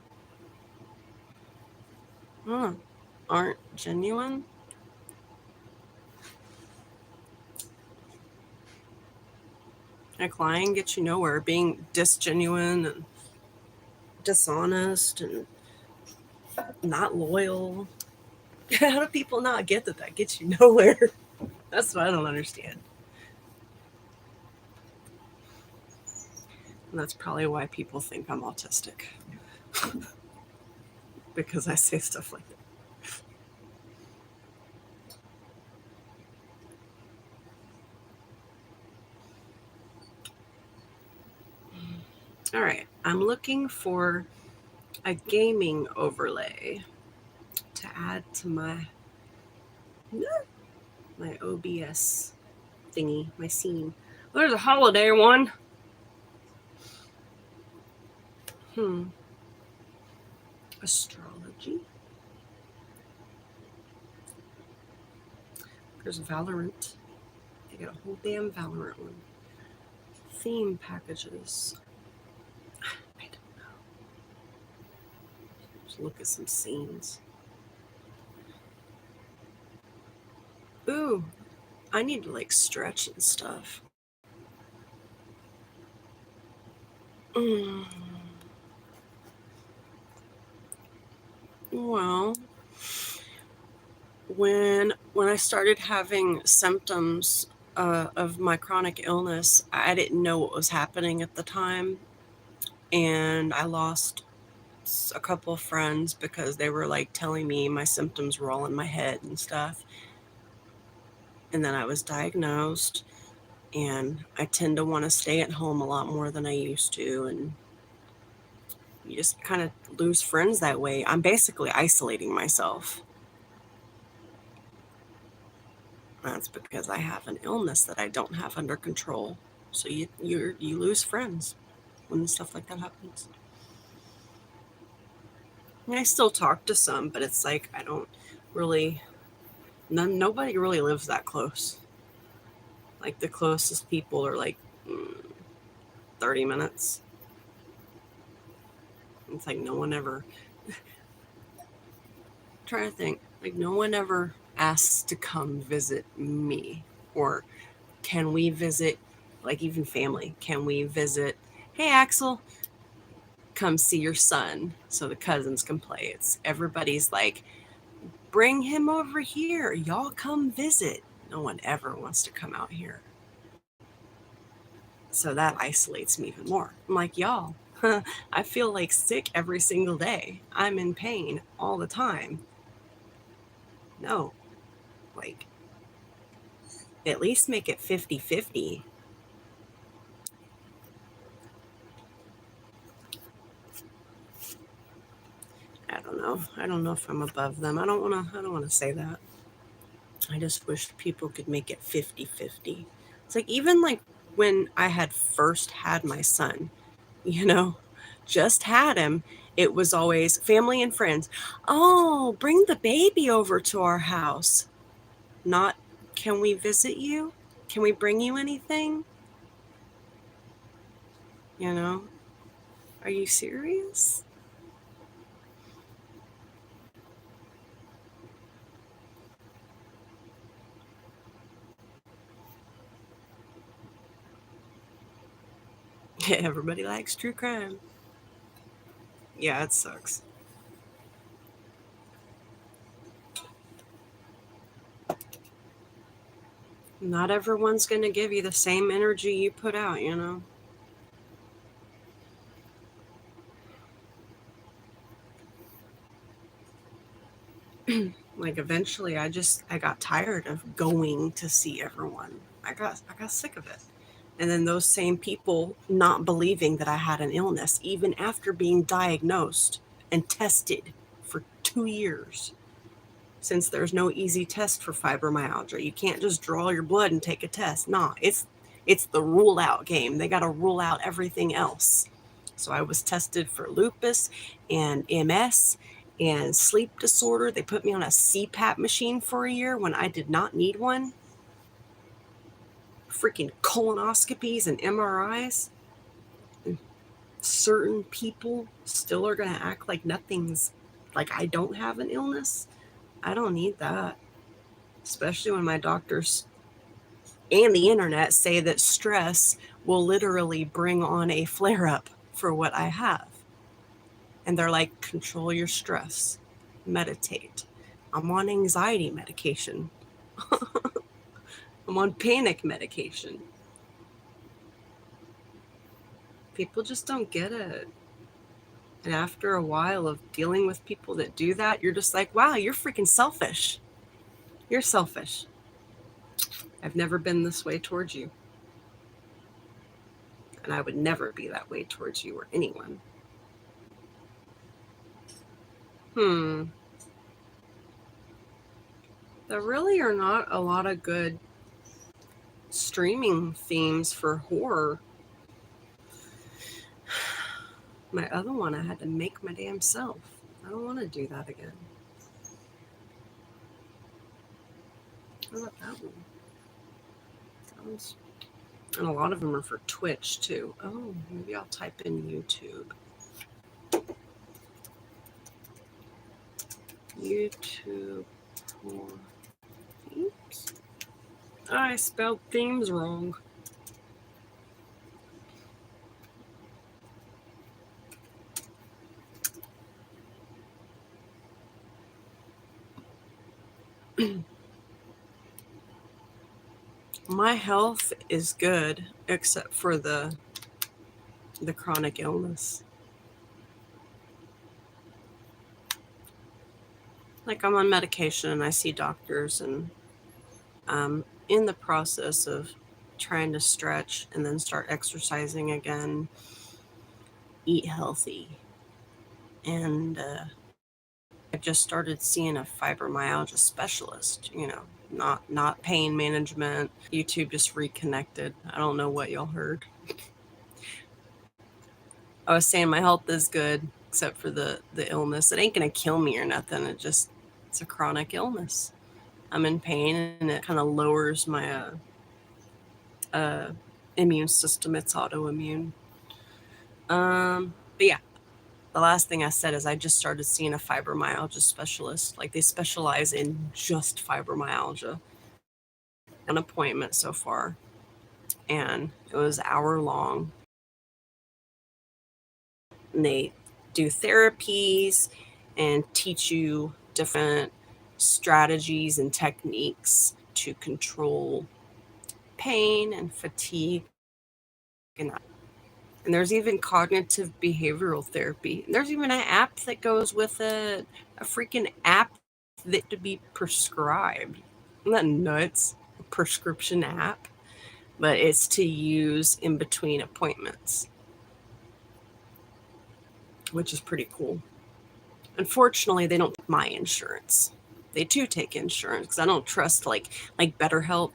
aren't genuine. Like, lying gets you nowhere. Being disgenuine and dishonest and not loyal. How do people not get that gets you nowhere? That's what I don't understand. And that's probably why people think I'm autistic. Because I say stuff like that. All right, I'm looking for a gaming overlay to add to my OBS thingy, my scene. There's a holiday one. Astrology. There's Valorant. I got a whole damn Valorant one. Theme packages. I don't know. Just look at some scenes. Ooh, I need to like stretch and stuff. Well, when I started having symptoms of my chronic illness, I didn't know what was happening at the time, and I lost a couple of friends because they were like telling me my symptoms were all in my head and stuff. And then I was diagnosed, and I tend to want to stay at home a lot more than I used to, and you just kind of lose friends that way. I'm basically isolating myself. That's because I have an illness that I don't have under control. So you lose friends when stuff like that happens. And I still talk to some, but it's like I don't really. Nobody really lives that close. Like the closest people are like 30 minutes. It's like no one ever. I'm trying to think. Like no one ever asks to come visit me, or can we visit? Like even family, can we visit? Hey Axel, come see your son, so the cousins can play. It's everybody's like, bring him over here. Y'all come visit. No one ever wants to come out here. So that isolates me even more. I'm like, y'all, I feel like sick every single day. I'm in pain all the time. No, like, at least make it 50-50. I don't know. I don't know if I'm above them. I don't want to say that. I just wish people could make it 50-50. It's like, even like when I had first had my son, just had him, it was always family and friends. Oh, bring the baby over to our house. Not, can we visit you? Can we bring you anything? Are you serious? Everybody likes true crime. Yeah, it sucks. Not everyone's going to give you the same energy you put out, Like, eventually I got tired of going to see everyone. I got sick of it. And then those same people not believing that I had an illness, even after being diagnosed and tested for 2 years. Since there's no easy test for fibromyalgia, you can't just draw your blood and take a test. Nah, it's the rule out game. They got to rule out everything else. So I was tested for lupus and MS and sleep disorder. They put me on a CPAP machine for a year when I did not need one. Freaking colonoscopies and MRIs. And certain people still are going to act like nothing's, like I don't have an illness. I don't need that. Especially when my doctors and the internet say that stress will literally bring on a flare-up for what I have. And they're like, control your stress, meditate. I'm on anxiety medication. I'm on panic medication. People just don't get it. And after a while of dealing with people that do that, you're just like, wow, you're freaking selfish. You're selfish. I've never been this way towards you. And I would never be that way towards you or anyone. There really are not a lot of good streaming themes for horror. My other one, I had to make my damn self. I don't want to do that again. How about that one? And a lot of them are for Twitch too. Oh, maybe I'll type in YouTube. YouTube for themes. I spelled themes wrong. My health is good except for the chronic illness. Like, I'm on medication and I see doctors, and I'm in the process of trying to stretch and then start exercising again, eat healthy. And I just started seeing a fibromyalgia specialist, not pain management. YouTube just reconnected. I don't know what y'all heard. I was saying my health is good except for the illness. It ain't gonna kill me or nothing. It's a chronic illness. I'm in pain and it kind of lowers my immune system. It's autoimmune. But yeah, the last thing I said is I just started seeing a fibromyalgia specialist. Like, they specialize in just fibromyalgia. An appointment so far, and it was an hour long. And they do therapies and teach you different strategies and techniques to control pain and fatigue. And there's even cognitive behavioral therapy. There's even an app that goes with a freaking app that to be prescribed. Isn't that nuts? A prescription app. But it's to use in between appointments, which is pretty cool. Unfortunately, they don't take my insurance. They do take insurance because I don't trust like BetterHelp.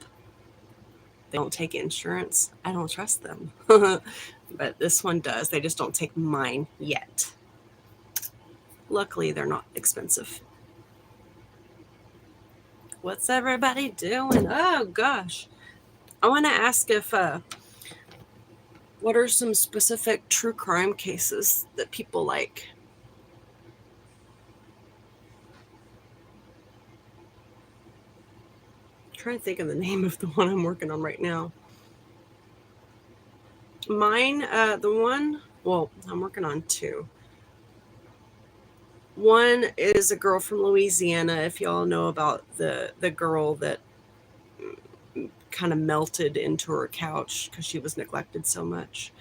They don't take insurance. I don't trust them. But this one does. They just don't take mine yet. Luckily, they're not expensive. What's everybody doing? Oh, gosh. I want to ask if, what are some specific true crime cases that people like? I'm trying to think of the name of the one I'm working on right now. Mine, I'm working on two. One is a girl from Louisiana, if y'all know about the girl that kind of melted into her couch because she was neglected so much.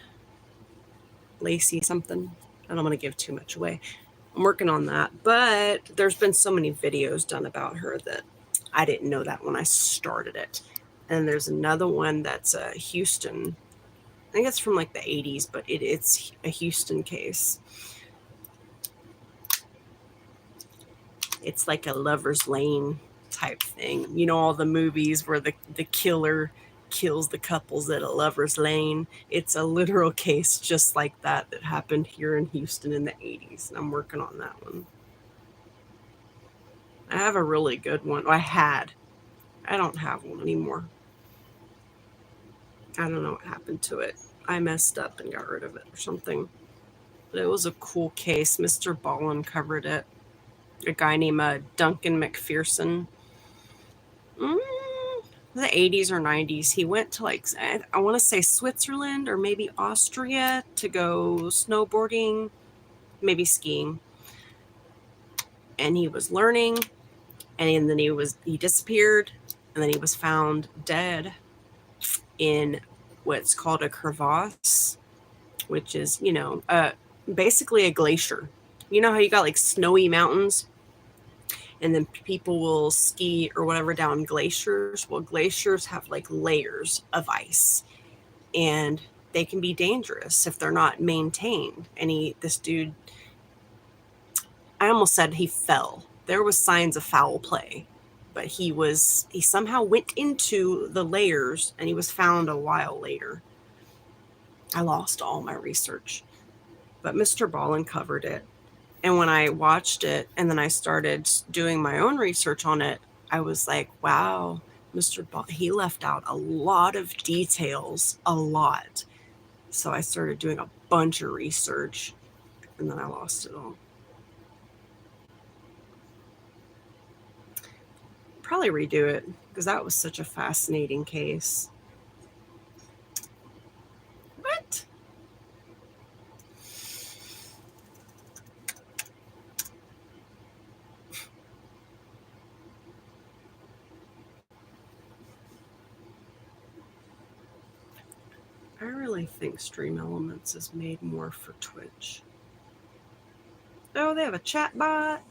Lacey something. I don't want to give too much away. I'm working on that, but there's been so many videos done about her that I didn't know that when I started it. And there's another one that's Houston. I think it's from like the 80s, but it's a Houston case. It's like a Lover's Lane type thing. You know, all the movies where the killer kills the couples at a Lover's Lane. It's a literal case just like that happened here in Houston in the 80s. And I'm working on that one. I have a really good one. I don't have one anymore. I don't know what happened to it. I messed up and got rid of it or something. But it was a cool case. Mr. Ballin covered it. A guy named Duncan McPherson. The 80s or 90s. He went to I want to say Switzerland or maybe Austria to go snowboarding, maybe skiing. And he was learning, and then he disappeared, and then he was found dead in what's called a crevasse, which is, basically a glacier. You know how you got like snowy mountains and then people will ski or whatever down glaciers? Well, glaciers have like layers of ice and they can be dangerous if they're not maintained. And this dude, I almost said he fell. There was signs of foul play, but he somehow went into the layers and he was found a while later. I lost all my research, but Mr. Ballin covered it. And when I watched it and then I started doing my own research on it, I was like, wow, Mr. Ballin, he left out a lot of details, a lot. So I started doing a bunch of research and then I lost it all. Probably redo it because that was such a fascinating case. What? I really think Stream Elements is made more for Twitch. Oh, they have a chat bot.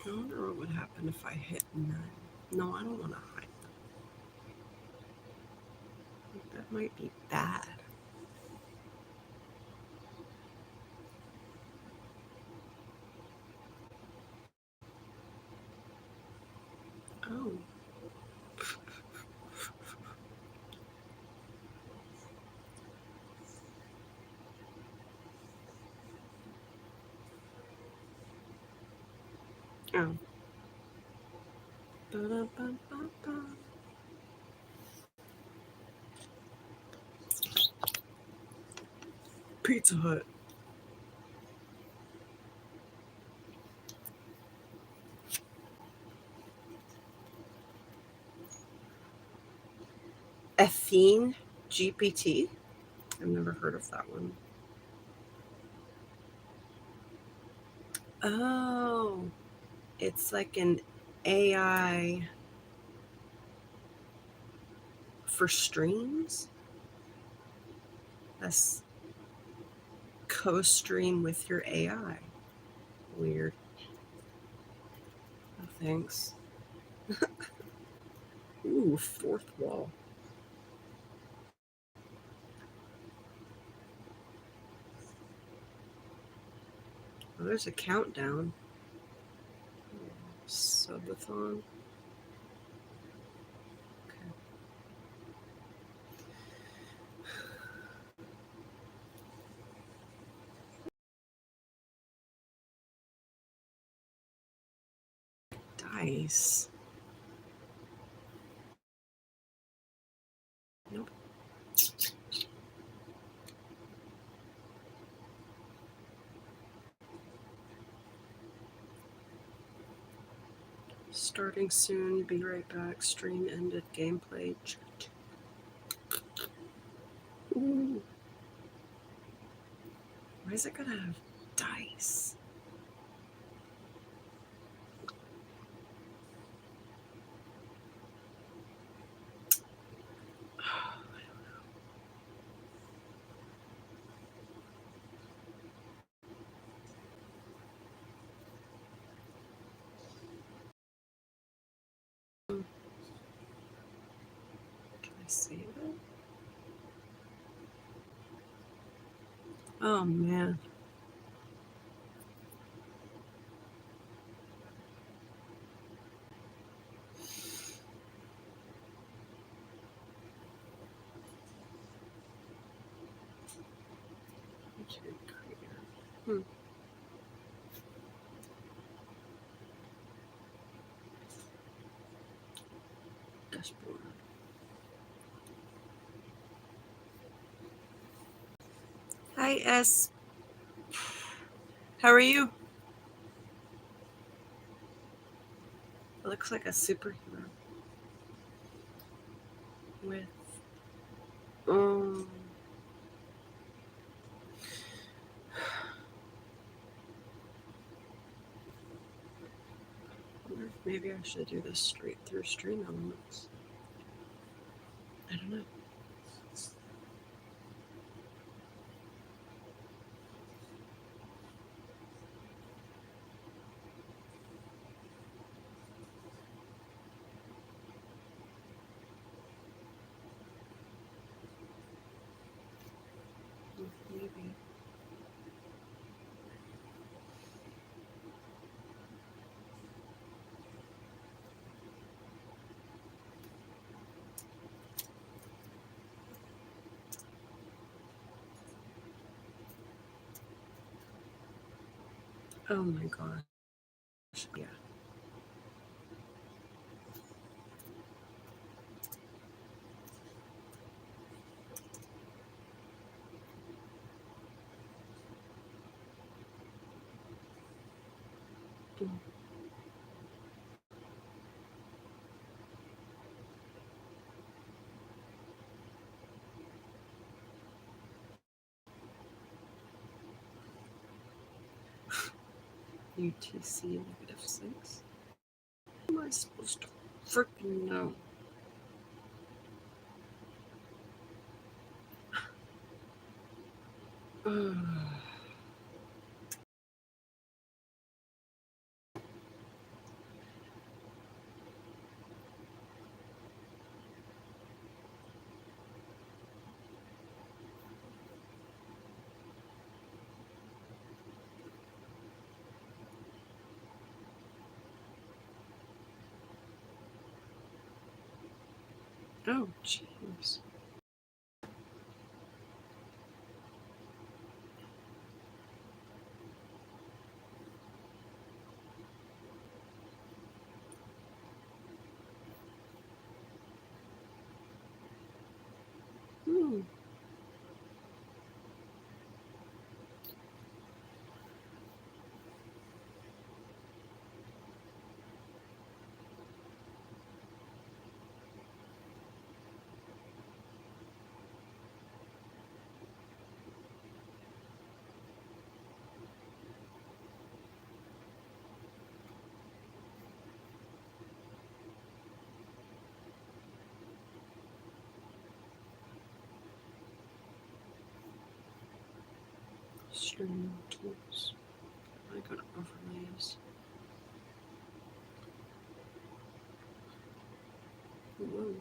I wonder what would happen if I hit none. No, I don't want to hide them. That might be bad. Oh. Oh. Ba-da-ba-ba-ba. Pizza Hut. Athene GPT. I've never heard of that one. Oh, it's like an AI for streams. That's co-stream with your AI. Weird. Oh, thanks. Ooh, fourth wall. Oh, there's a countdown. Subathon. Okay. Dice. Nope. Starting soon. Be right back. Stream ended. Gameplay. Ooh. Why is it gonna have dice? Can I save it? Oh man. Dashboard. Hi S. How are you? It looks like a superhero. With wonder if maybe I should do this straight through stream elements. I don't know. Maybe. Oh my gosh. Yeah. UTC -6. How am I supposed to freaking know? Oh, jeez. Stream tools. I go to overlays. Whoa.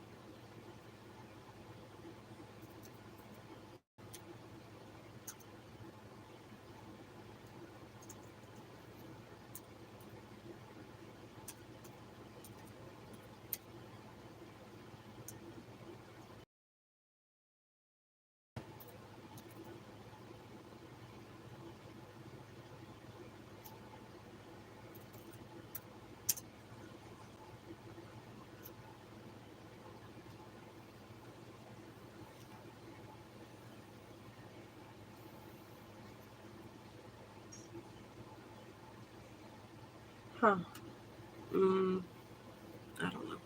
Huh. I don't know.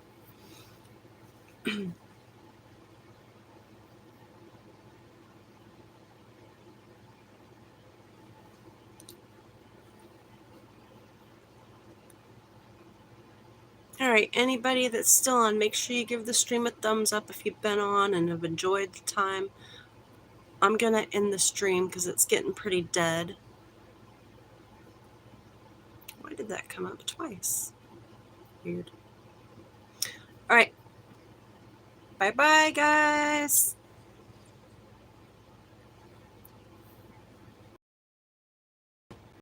All right, anybody that's still on, make sure you give the stream a thumbs up if you've been on and have enjoyed the time. I'm going to end the stream because it's getting pretty dead. Why did that come up twice? Weird. All right. Bye-bye, guys.